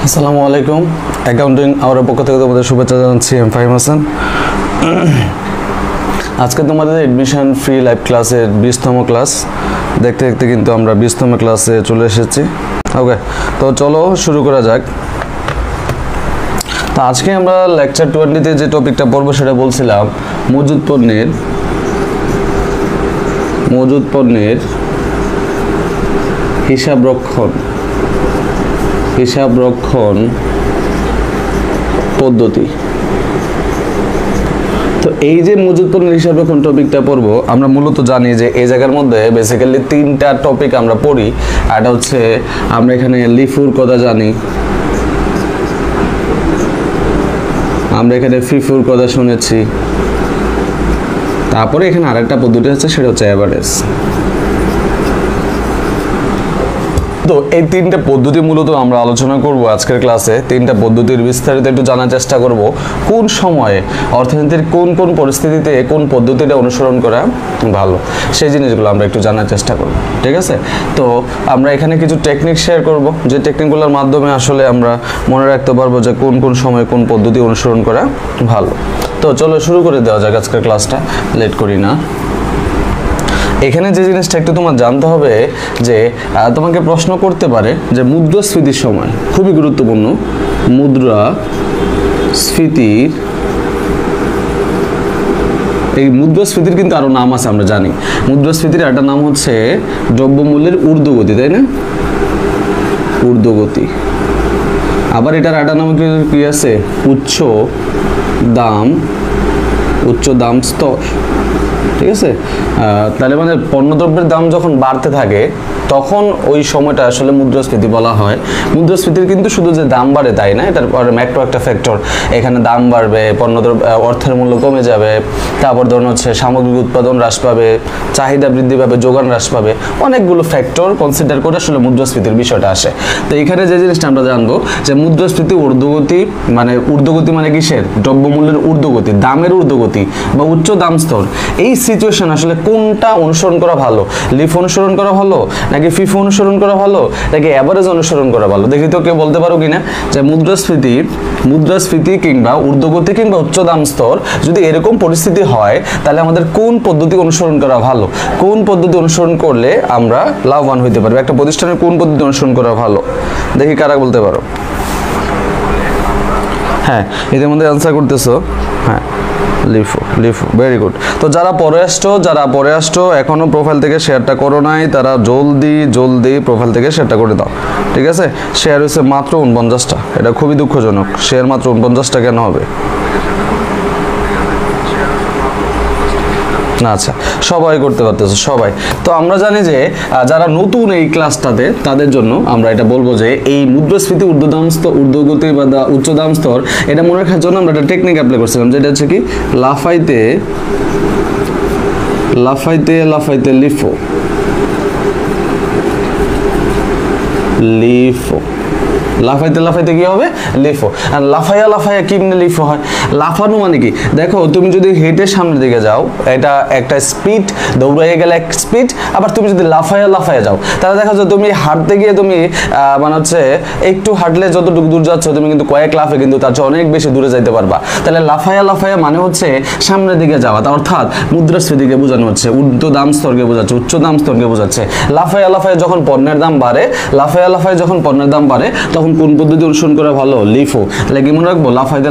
আসসালামু আলাইকুম। অ্যাকাউন্টিং আওয়ারের পক্ষ থেকে তোমাদের শুভেচ্ছা জানাচ্ছি। আমি ফাহিম হাসান। আজকে তোমাদের এডমিশন ফ্রি লাইভ ক্লাসের 20তম ক্লাস। দেখতে দেখতে কিন্তু আমরা 20তম ক্লাসে চলে এসেছি। ওকে, তো চলো শুরু করা যাক। তো আজকে আমরা লেকচার 20-তে যে টপিকটা পড়বো সেটা বলছিলাম মজুদ পণ্যের হিসাব রক্ষণ পদ্ধতি। তো এই যে মজুদ পণ্যের হিসাব রক্ষণ টপিকটা পড়বো, আমরা মূলত জানি যে এই জায়গার মধ্যে বেসিক্যালি 3টা টপিক আমরা পড়ি। এটা হচ্ছে আমরা এখানে লিফুর কথা জানি, আমরা এখানে ফিফুর কথা শুনেছি, তারপরে এখানে আরেকটা পদ্ধতি আছে সেটা হচ্ছে অ্যাভারেজ। তো এই 3টা পদ্ধতি মূলত আমরা আলোচনা করব আজকের ক্লাসে। 3টা পদ্ধতির বিস্তারিত একটু জানার চেষ্টা করব, কোন সময়ে অর্থনীতির কোন কোন পরিস্থিতিতে কোন পদ্ধতিটা অনুসরণ করা ভালো, সেই জিনিসগুলো আমরা একটু জানার চেষ্টা করব। ঠিক আছে, তো আমরা এখানে কিছু টেকনিক শেয়ার করব, যে টেকনিকগুলোর মাধ্যমে আসলে আমরা মনে রাখতে পারবো যে কোন কোন সময়ে কোন পদ্ধতি অনুসরণ করা ভালো। তো চলো শুরু করে দেওয়া যাক আজকের ক্লাসটা, লেট করি না। এখানে যে জিনিসটা একটু তোমার জানতে হবে যে তোমাকে প্রশ্ন করতে পারে যে মুদ্রাস্ফীতির সময়, খুবই গুরুত্বপূর্ণ, মুদ্রাস্ফীতির কিন্তু আরো নাম আছে, আমরা জানি মুদ্রাস্ফীতির একটা নাম হচ্ছে দ্রব্যমূল্যের ঊর্ধ্বগতি, তাই না? ঊর্ধ্বগতি। আবার এটার একটা নাম কি আছে? উচ্চ দাম স্তর। ঠিক আছে, তাহলে মানে পণ্যদ্রব্যের দাম যখন বাড়তে থাকে তখন ওই সময়টা আসলে মুদ্রাস্ফীতি বলা হয়। মুদ্রাস্ফীতির কিন্তু শুধু যে দাম বাড়ে তাই না, এটার পরে ম্যাক্রো একটা ফ্যাক্টর, এখানে দাম বাড়বে, পণ্যদ্রব্য অর্থের মূল্য কমে যাবে, তারপর ধরুন হচ্ছে সামগ্রিক উৎপাদন হ্রাস পাবে, চাহিদা বৃদ্ধি পাবে, যোগান হ্রাস পাবে, অনেকগুলো ফ্যাক্টর কনসিডার করে আসলে মুদ্রাস্ফীতির বিষয়টা আসে। তো এখানে যে জিনিসটা আমরা জানবো যে মুদ্রাস্ফীতি ঊর্ধ্বগতি মানে কিসের? দ্রব্যমূল্যের ঊর্ধ্বগতি, দামের ঊর্ধ্বগতি বা উচ্চ দাম স্তর। এই সিচুয়েশন আসলে কোনটা অনুসরণ করা ভালো? লিফ অনুসরণ করা ভালো, নাকি ফিফো অনুসরণ করা ভালো, নাকি অ্যাভারেজ অনুসরণ করা ভালো? দেখি তো কেউ বলতে পারো কিনা যে মুদ্রাস্ফীতি কিংবা ঊর্ধ্বগতি কিংবা উচ্চ দাম স্তর যদি এরকম পরিস্থিতি হয় তাহলে আমাদের কোন পদ্ধতি অনুসরণ করা ভালো, কোন পদ্ধতি অনুসরণ করলে আমরা লাভবান হইতে পারবো, একটা প্রতিষ্ঠানের কোন পদ্ধতি অনুসরণ করা ভালো? দেখি কারা বলতে পারো। হ্যাঁ, এদের মধ্যে অ্যান্সার করতেছো। হ্যাঁ, লিফো, ভেরি গুড। তো যারা পরে আসছো এখনো প্রোফাইল থেকে শেয়ারটা করো নাই, তারা জলদি প্রোফাইল থেকে শেয়ারটা করে দাও। ঠিক আছে, শেয়ার হয়েছে মাত্র 49টা, এটা খুবই দুঃখজনক। শেয়ার মাত্র 49টা কেন হবে? না, আচ্ছা, সবাই করতে পারতেছে, সবাই। তো আমরা জানি যে যারা নতুন এই ক্লাসটাতে তাদের জন্য আমরা এটা বলবো যে এই মুদ্রাস্ফীতি ঊর্ধ্বগতি বা উচ্চ দাম স্তর, এটা মনে রাখার জন্য আমরা একটা টেকনিক অ্যাপ্লাই করছিলাম, যেটা হচ্ছে কি লাফাইতে লিফো। লাফাইতে কি হবে? লিফো। আর লাফাইয়া কেমনে লিফো হয়? লাফানো মানে কি? দেখো, তুমি যদি হেঁটে সামনের দিকে যাও, এটা একটা স্পিড, দৌড়াইয়ে গেলে এক স্পিড। আবার তুমি যদি লাফাইয়া যাও, তাহলে দেখা যায় তুমি হাঁটতে গিয়ে তুমি মানে হচ্ছে একটু হাঁটলে যতটুকু দূর যাচ্ছ তুমি কিন্তু কয়েক লাফে কিন্তু তার চেয়ে অনেক বেশি দূরে যাইতে পারবা। তাহলে লাফাইয়া মানে হচ্ছে সামনের দিকে যাওয়া, অর্থাৎ মুদ্রাস্ফীতিকে বোঝানো হচ্ছে, উচ্চ দাম স্তরকে বোঝাচ্ছে। লাফাইয়া যখন পণ্যের দাম বাড়ে তখন কোন পদ্ধতি অনুসরণ করা ভালো? লিফো। তাহলে কি মনে রাখবো? লাফাইতে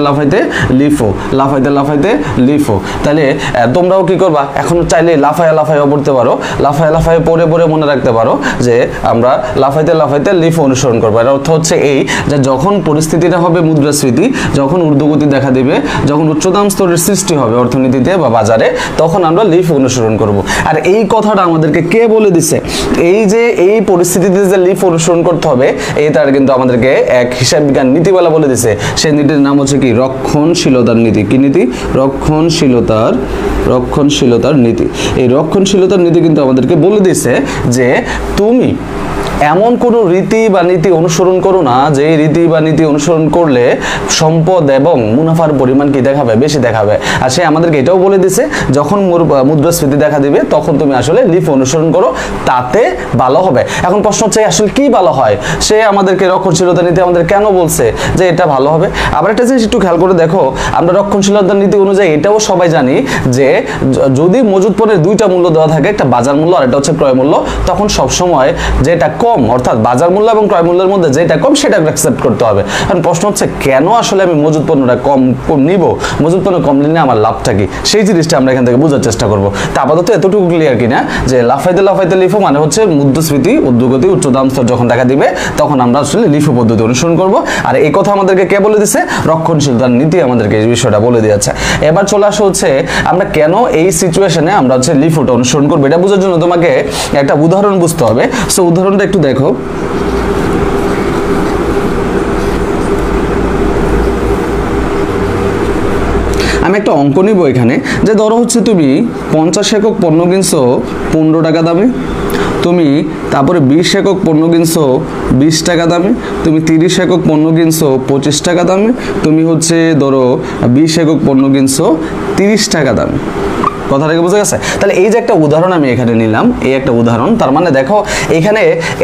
লিফো। তাহলে তোমরাও কি করবা? এখন চাইলে লাফাইয়া পড়তে পারো, লাফাইয়া পড়ে মনে রাখতে পারো যে আমরা লাফাইতে লিফো অনুসরণ করবো। এর অর্থ হচ্ছে এই যে যখন পরিস্থিতিটা হবে মুদ্রাস্ফীতি, যখন ঊর্ধ্বগতি দেখা দেবে, যখন উচ্চদাম স্তরের সৃষ্টি হবে অর্থনীতিতে বা বাজারে, তখন আমরা লিফ অনুসরণ করব। আর এই কথাটা আমাদেরকে কে বলে দিছে? এই যে এই পরিস্থিতিতে যে লিফ অনুসরণ করতে হবে, এই তার কিন্তু আমাদেরকে এক হিসাব বিজ্ঞান নীতিওয়ালা বলে দিছে। সেই নীতির নাম হচ্ছে কি? রক্ষণশীলতার নীতি। কি নীতি? রক্ষণশীলতার নীতি। এই রক্ষণশীলতার নীতি কিন্তু আমাদেরকে বলে দিছে যে তুমি এমন কোনো রীতি বা নীতি অনুসরণ করো না যে রীতি বা নীতি অনুসরণ করলে সম্পদ এবং মুনাফার পরিমাণ কি দেখাবে, বেশি দেখাবে। আর সে আমাদেরকে এটাও বলে দিছে যখন মুদ্রাস্ফীতি দেখা দিবে তখন তুমি আসলে লিফ অনুসরণ করো, তাতে ভালো হবে। এখন প্রশ্ন হচ্ছে আসলে কি ভালো হয়, সে আমাদেরকে রক্ষণশীলতা নীতি আমাদের কেন বলছে যে এটা ভালো হবে। আবার একটা জিনিস একটু খেয়াল করে দেখো, আমরা রক্ষণশীলতা নীতি অনুযায়ী এটাও সবাই জানি যে যদি মজুদ পণ্যের দুইটা মূল্য দেওয়া থাকে, একটা বাজার মূল্য আর এটা হচ্ছে ক্রয় মূল্য, তখন সবসময় যেটা কম অর্থাৎ বাজার মূল্য এবং ক্রয় মূল্যের মধ্যে যেটা কম সেটা অ্যাকসেপ্ট করতে হবে। কারণ প্রশ্ন হচ্ছে কেন আসলে আমি মজুদ পণ্যটা কম নিব, মজুদ পণ্য কম নিলে আমার লাভটা কি, সেই জিনিসটা আমরা এখান থেকে বোঝার চেষ্টা করবো। তা আপাতত এতটুকু ক্লিয়ার কিনা যে লাফাইতে লাফাইতে লিফো মানে হচ্ছে মুদ্রাস্ফীতি ঊর্ধ্বগতি উচ্চ দাম স্তর যখন দেখা দিবে তখন আমরা আসলে লিফো পদ্ধতি অনুসরণ করব। আর এই কথা আমাদেরকে কে বলে দিছে, রক্ষণশীলতার নীতি আমাদেরকে এই বিষয়টা বলে দিয়েছে। এবার চলে আসা হচ্ছে আমরা কেন এই সিচুয়েশনে আমরা হচ্ছে লিফোটা অনুসরণ করবো, এটা বোঝার জন্য তোমাকে একটা উদাহরণ বুঝতে হবে। সো উদাহরণটা একটু দেখো। আমি একটা অঙ্ক নিব এখানে, যে ধরো হচ্ছে তুমি 50 একক পণ্য কিনছো 15 টাকা দামে, তুমি তারপরে 20 একক পণ্য কিনছো 20 টাকা দামে, তুমি 30 একক পণ্য কিনছো 25 টাকা দামে, তুমি হচ্ছে ধরো 20 একক পণ্য কিনছো 30 টাকা দামে। কথাটাকে বোঝা গেছে? তাহলে এই যে একটা উদাহরণ আমি এখানে নিলাম, এই একটা উদাহরণ, তার মানে দেখো এখানে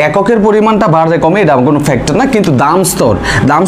এককের পরিমাণটা বাড়ে কমে এটা কোনো ফ্যাক্টর না, কিন্তু দাম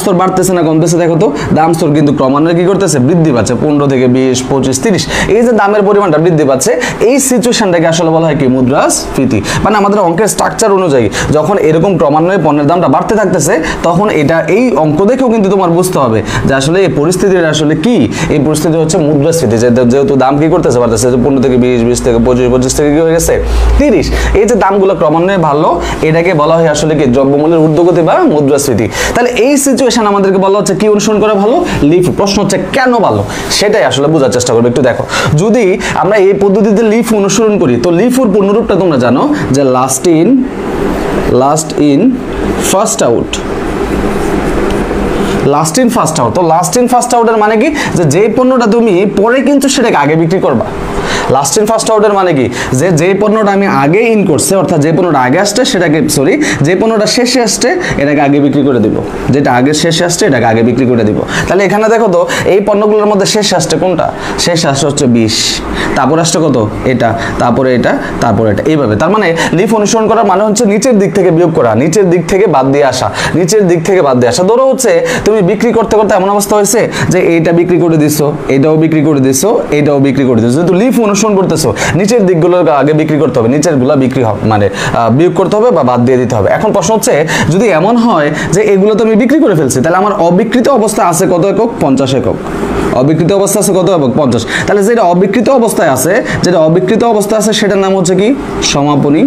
স্তর বাড়তেছে না কমতেছে, দেখো তো দাম স্তর কিন্তু ক্রমান্বয়ে কি করতেছে, বৃদ্ধি পাচ্ছে, 15 থেকে 20, 25, 30, এই যে দামের পরিমাণটা বৃদ্ধি পাচ্ছে, এই সিচুয়েশনটাকে আসলে বলা হয় কি, মুদ্রাস্ফীতি। মানে আমাদের অঙ্কের স্ট্রাকচার অনুযায়ী যখন এরকম ক্রমান্বয়ে পণ্যের দামটা বাড়তে থাকতেছে তখন এটা এই অঙ্ক দেখেও কিন্তু তোমার বুঝতে হবে যে আসলে এই পরিস্থিতিটা আসলে কি, এই পরিস্থিতি হচ্ছে মুদ্রাস্ফীতি। যেহেতু দাম কি করতেছে, বাড়তেছে, 15 থেকে 20, 20 থেকে 25, 25 থেকে কি হয়ে গেছে 30, এই যে দামগুলো ক্রমান্বয়ে ভালো, এটাকে বলা হয় আসলে কি, দ্রব্যমূল্যের ঊর্ধ্বগতি বা মুদ্রাস্ফীতি। তাহলে এই সিচুয়েশন আমাদেরকে বলা হচ্ছে কি অনুসরণ করা ভালো, লিফ। প্রশ্ন হচ্ছে কেন ভালো, সেটাই আসলে বোঝার চেষ্টা করবে। একটু দেখো, যদি আমরা এই পদ্ধতিতে লিফ অনুসরণ করি তো লিফের পূর্ণরূপটা তোমরা জানো যে last in first out. Last in first out. তো লাস্ট ইন ফার্স্ট আউটের মানে কি, যে যেই পণ্যটা তুমি পরে কিন্তু সেটাকে আগে বিক্রি করবা। লাস্ট ইন ফার্স্ট আউটের মানে কি, যে যেই পণ্যটা আমি আগে ইন করছে অর্থাৎ যে পণ্যটা আগে আসছে সেটাকে, সরি, যে পণ্যটা শেষে আসছে এটাকে আগে বিক্রি করে দিব, যেটা আগে শেষে আসছে এটাকে আগে বিক্রি করে দিব। তাহলে এখানে দেখো তো এই পণ্যগুলোর মধ্যে শেষ আসছে কোনটা, শেষ আসছে হচ্ছে 20, তারপর আসছে কত, এটা, তারপরে এটা, তারপরে এটা, এইভাবে। তার মানে লিফ অনুসরণ করার মানে হচ্ছে নিচের দিক থেকে বিয়োগ করা, নিচের দিক থেকে বাদ দিয়ে আসা, নিচের দিক থেকে বাদ দিয়ে আসা। ধরো হচ্ছে তুমি বিক্রি করতে করতে এমন অবস্থা হয়েছে যে এইটা বিক্রি করে দিছো, এটাও বিক্রি করে দিছো, এটাও বিক্রি করে দিছো। যেহেতু লিফ অনুসরণ করতেছো নিচের দিকগুলো আগে বিক্রি করতে হবে, নিচের গুলো বিক্রি হবে মানে বিয়োগ করতে হবে বা বাদ দিয়ে দিতে হবে। এখন প্রশ্ন হচ্ছে যদি এমন হয় যে এগুলো তো আমি বিক্রি করে ফেলছি, তাহলে আমার অবিকৃত অবস্থা আছে কত একক, 50 একক। অবিকৃত অবস্থা আছে কত একক, 50। তাহলে যেটা অবিকৃত অবস্থায় আছে, যেটা অবিকৃত অবস্থা আছে সেটার নাম হচ্ছে কি, সমাপনী,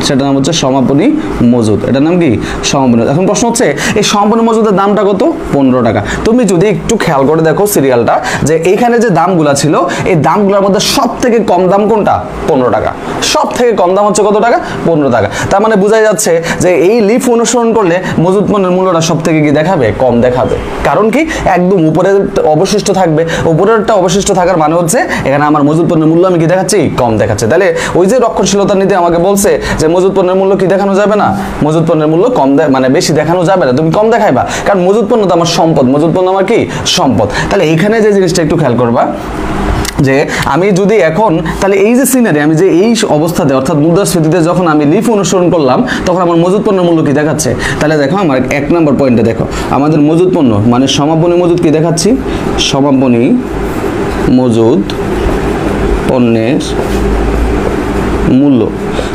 সেটার নাম হচ্ছে সমাপনী মজুদ। এটার নাম কি, সমাপনী। এখন প্রশ্ন হচ্ছে এই সমাপনী মজুদের দামটা কত, 15 টাকা। তুমি যদি একটু খেয়াল করে দেখো সিরিয়ালটা, যে এইখানে যে দামগুলা ছিল এই দামগুলোর মধ্যে সব থেকে কম দাম কোনটা, 15 টাকা। সব থেকে কম দাম হচ্ছে কত টাকা, 15 টাকা। তার মানে বোঝাই যাচ্ছে যে এই লিফ অনুসরণ করলে মজুদ পণ্যের মূল্যটা সব থেকে কি দেখাবে, কম দেখাবে। কারণ কি, একদম উপরে অবশিষ্ট থাকবে, উপরেরটা অবশিষ্ট থাকার মানে হচ্ছে এখানে আমার মজুদ পণ্যের মূল্য আমি কি দেখাচ্ছি, কম দেখাচ্ছে। তাহলে ওই যে রক্ষণশীলতার নীতি আমাকে বলছে যে মজুদ পণ্যের মূল্য কি দেখানো যাবে না, মজুদ পণ্যের মূল্য কম মানে বেশি দেখানো যাবে না, তুমি কম দেখাইবা, কারণ মজুদ পণ্য তো আমার সম্পদ, মজুদ পণ্য আমার কি, সম্পদ। তাহলে এইখানে যে জিনিসটা একটু খেয়াল করবা, যে আমি যদি এখন তাহলে এই যে সিনারি, আমি যে এই অবস্থাতে অর্থাৎ মুদ্রাস্ফীতিতে যখন আমি লিফ অনুসরণ করলাম তখন আমার মজুদ পণ্যের মূল্য কি দেখাচ্ছে। তাহলে দেখো আমার 1 নম্বর পয়েন্টে দেখো, আমাদের মজুদ পণ্য মানে সমাপনী মজুদ কি দেখাচ্ছি, সমাপনী মজুদ পণ্যের মূল্য।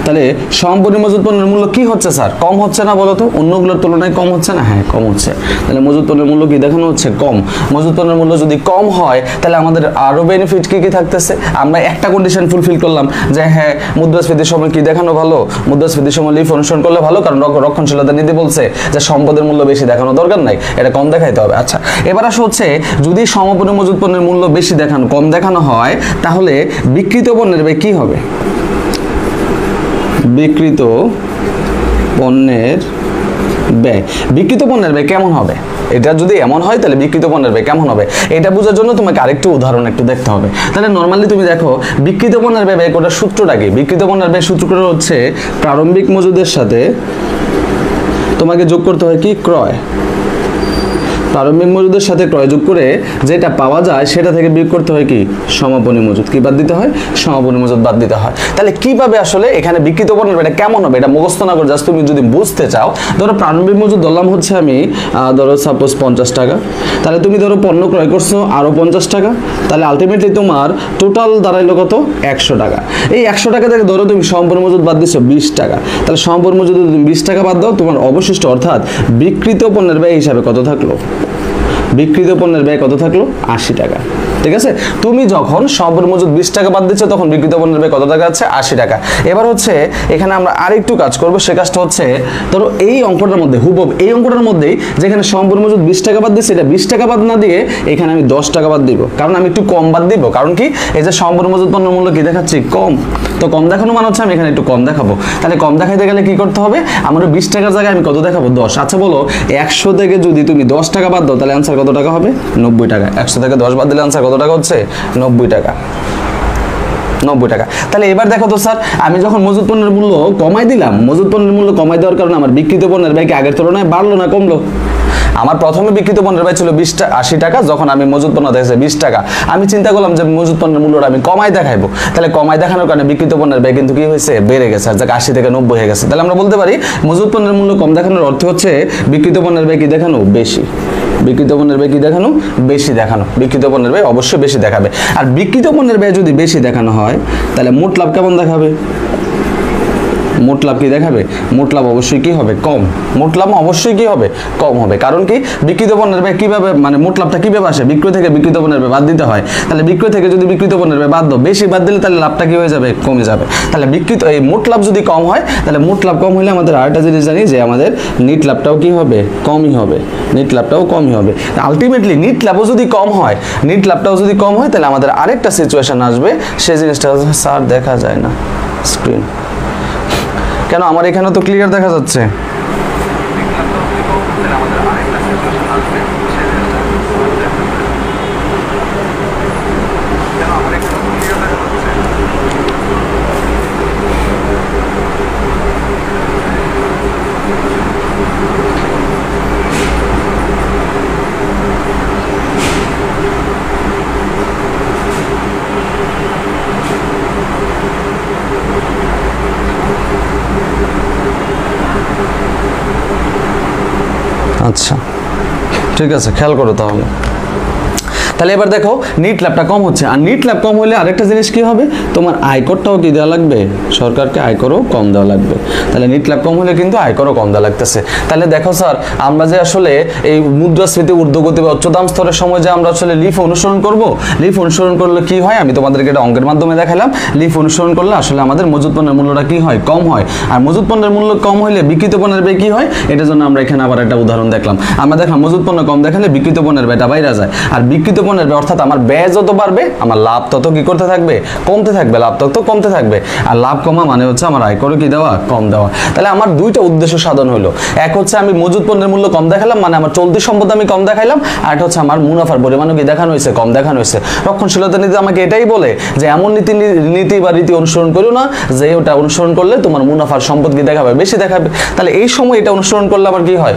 তাহলে সমাপনী মজুদ পণ্যের মূল্য কি হচ্ছে স্যার, কম হচ্ছে না বলো তো, অন্যগুলোর তুলনায় কম হচ্ছে না, হ্যাঁ কম হচ্ছে। তাহলে মজুদ পণ্যের মূল্য কি দেখানো হচ্ছে, কম। মজুদ পণ্যের মূল্য যদি কম হয় তাহলে আমাদের আরো বেনিফিট কি কি থাকতেছে। আমরা একটা কন্ডিশন ফুলফিল করলাম যে হ্যাঁ মুদ্রাস্ফীতির সময় কি দেখানো ভালো, মুদ্রাস্ফীতির সময় লিফ অনুসরণ করলে ভালো, কারণ রক্ষণশীলতা নীতি বলছে যে সম্পদের মূল্য বেশি দেখানো দরকার নাই, এটা কম দেখাইতে হবে। আচ্ছা, এবার আসো হচ্ছে যদি সমাপনী মজুদ পণ্যের মূল্য বেশি দেখানো, কম দেখানো হয় তাহলে বিক্রিত পণ্যের ব্যয় কি হবে, বিক্রিত পণ্যের ব্যয়, বিক্রিত পণ্যের ব্যয় কেমন হবে, এটা যদি এমন হয় তাহলে বিক্রিত পণ্যের ব্যয় কেমন হবে, এটা বোঝার জন্য তোমাকে আরেকটু উদাহরণ একটু দেখতে হবে। তাহলে নরমালি তুমি দেখো বিক্রিত পণ্যের ব্যয় করার সূত্রটা কি, বিক্রিত পণ্যের ব্যয় সূত্রটা হচ্ছে প্রারম্ভিক মজুদের সাথে তোমাকে যোগ করতে হয় কি ক্রয়, প্রারম্ভিক মজুদের সাথে ক্রয় যোগ করে যেটা পাওয়া যায় সেটা থেকে বিয়োগ করতে হয় কি সমাপনী মজুদ, কি বাদ দিতে হয় সমাপনী মজুদ বাদ দিতে হয়। তাহলে কিভাবে আসলে এখানে বিক্রিত পণ্যের এটা কেমন হবে এটা মুখস্থ না করে জাস্ট তুমি যদি বুঝতে চাও, ধরো প্রারম্ভিক মজুদ ধরলাম হচ্ছে আমি ধরো সাপোজ 50 টাকা, তাহলে তুমি ধরো পণ্য ক্রয় করছো আরো 50 টাকা, তাহলে আলটিমেটলি তোমার টোটাল দাঁড়াইলো কত 100 টাকা। এই 100 টাকা থেকে ধরো তুমি সমাপনী মজুদ বাদ দিচ্ছ 20 টাকা, তাহলে সমাপনী মজুদ তুমি 20 টাকা বাদ দাও, তোমার অবশিষ্ট অর্থাৎ বিক্রিত পণ্যের ব্যয় হিসাবে কত থাকলো, বিক্রিত পণ্যের ব্যয় কত থাকলো 80 টাকা। ঠিক আছে, তুমি যখন সমাপনী মজুদ 20 টাকা বাদ দিচ্ছ তখন বিক্রিত পণ্যের ব্যয় কত টাকা আছে 80 টাকা। এবার হচ্ছে এখানে আমরা আরেকটু কাজ করব, সে কাজটা হচ্ছে ধরো এই অঙ্কটার মধ্যে হুবহু এই অঙ্কটার মধ্যেই যেখানে সমাপনী মজুদ 20 টাকা বাদ দিচ্ছি, এটা 20 টাকা বাদ না দিয়ে এখানে আমি 10 টাকা বাদ দিব, কারণ আমি একটু কম বাদ দিব, কারণ কি এই যে সমাপনী মজুদ পণ্যের মূল্য কি দেখাচ্ছি কম, তো কম দেখানো মানে হচ্ছে আমি এখানে একটু কম দেখাবো। তাহলে কম দেখাইতে গেলে কি করতে হবে, আমরা 20 টাকার জায়গায় আমি কত দেখাবো 10। আচ্ছা বলো 100 থেকে যদি তুমি 10 টাকা বাদ দাও তাহলে आंसर কত টাকা হবে 90 টাকা। 100 থেকে 10 বাদ দিলে आंसर কত টাকা হচ্ছে 90 টাকা, 90 টাকা। তাহলে এবার দেখো তো স্যার, আমি যখন মজুদ পণ্যের মূল্য কমাই দিলাম, মজুদ পণ্যের মূল্য কমাই দেওয়ার কারণে আমার বিক্রিত পণ্যের ব্যয় কি আগের তুলনায় বাড়লো না কমলো? আমার প্রথমে বিক্রিত পণ্যের ব্যয় ছিল 80 টাকা, যখন আমি মজুদ পণ্য দেখেছি 20 টাকা, আমি চিন্তা করলাম যে মজুদ পণ্যের মূল্যটা আমি কমাই দেখাইবো, তাহলে কমাই দেখানোর কারণে বিক্রিত পণ্যের ব্যয় কিন্তু কি হয়েছে বেড়ে গেছে, আর যাক 80 থেকে 90 হয়ে গেছে। তাহলে আমরা বলতে পারি মজুদ পণ্যের মূল্য কম দেখানোর অর্থ হচ্ছে বিক্রিত পণ্যের ব্যয় কি দেখানো বেশি, বিক্রিত পণ্যের ব্যয় কি দেখানো বেশি দেখানো, বিক্রিত পণ্যের ব্যয় অবশ্যই বেশি দেখাবে। আর বিক্রিত পণ্যের ব্যয় যদি বেশি দেখানো হয় তাহলে মোট লাভ কেমন দেখাবে, মোট লাভ কি দেখাবে, মোট লাভ অবশ্যই কি হবে কম, মোট লাভ অবশ্যই কি হবে কম হবে। কারণ কি বিক্রিত পণ্যের ব্যয় কিভাবে মানে মোট লাভটা কিভাবে আসে, বিক্রয় থেকে বিক্রিত পণ্যের ব্যয় বাদ দিতে হয়, তাহলে বিক্রয় থেকে যদি বিক্রিত পণ্যের ব্যয় বাদ দাও বেশি বাদ দিলে তাহলে লাভটা কি হয়ে যাবে কমে যাবে। তাহলে বিক্রিত এই মোট লাভ যদি কম হয় তাহলে মোট লাভ কম হলে আমাদের আরেকটা জিনিস জানি যে আমাদের নিট লাভটাও কি হবে কমই হবে, নিট লাভটাও কমই হবে। আলটিমেটলি নিট লাভও যদি কম হয়, নিট লাভটাও যদি কম হয় তাহলে আমাদের আরেকটা সিচুয়েশন আসবে, সেই জিনিসটা স্যার দেখা যায় না স্ক্রিন কেন, আমার এখানে তো ক্লিয়ার দেখা যাচ্ছে। আচ্ছা ঠিক আছে, খেয়াল করো তাহলে। তাহলে এবার দেখো নিট লাভটা কম হচ্ছে, আর নিট লাভ কম হলে আরেকটা জিনিস কি হবে, তোমার আয়করটাও কি দেওয়া লাগবে, সরকারকে আয়করও কম দেওয়া লাগবে। তাহলে নিট লাভ কম হলে কিন্তু আয়করও কম দেওয়া লাগতেছে। তাহলে দেখো স্যার, আমরা যে আসলে এই মুদ্রাস্ফীতি ঊর্ধ্বগতি বা উচ্চদাম স্তরের সময় যে আমরা আসলে লিফ অনুসরণ করব, লিফ অনুসরণ করলে কি হয় আমি তোমাদেরকে এটা অঙ্কের মাধ্যমে দেখালাম। লিফ অনুসরণ করলে আসলে আমাদের মজুদ পণ্যের মূল্যটা কি হয় কম হয়, আর মজুদ পণ্যের মূল্য কম হলে বিক্রিত পণ্যের ব্যয় কি হয়, এটার জন্য আমরা এখানে আবার একটা উদাহরণ দেখলাম। আমরা দেখলাম মজুদ পণ্য কম দেখালে বিক্রিত পণ্যের ব্যয়টা বাইরে যায়, আর বিক্রিত পণ্যের ব্যয় অর্থাৎ আমার ব্যয় যত বাড়বে আমার লাভ তত কি করতে থাকবে কমতে থাকবে, লাভ তত কমতে থাকবে। আর লাভ কমা মানে হচ্ছে আমার আয়কর কি দেওয়া কম দেওয়া। তাহলে আমার দুইটা উদ্দেশ্য সাধন হলো, এক হচ্ছে আমি মজুদ পণ্যের মূল্য কম দেখালাম মানে আমার চলতি সম্পদ আমি কম দেখাইলাম, আর এটা হচ্ছে আমার মুনাফার পরিমাণও কি দেখানো হয়েছে কম দেখানো হয়েছে। রক্ষণশীলতা নীতি আমাকে এটাই বলে যে এমন নীতি বা রীতি অনুসরণ করো না যে ওটা অনুসরণ করলে তোমার মুনাফার সম্পদ কি দেখাবে বেশি দেখাবে, তাহলে এই সময় এটা অনুসরণ করলে আবার কি হয়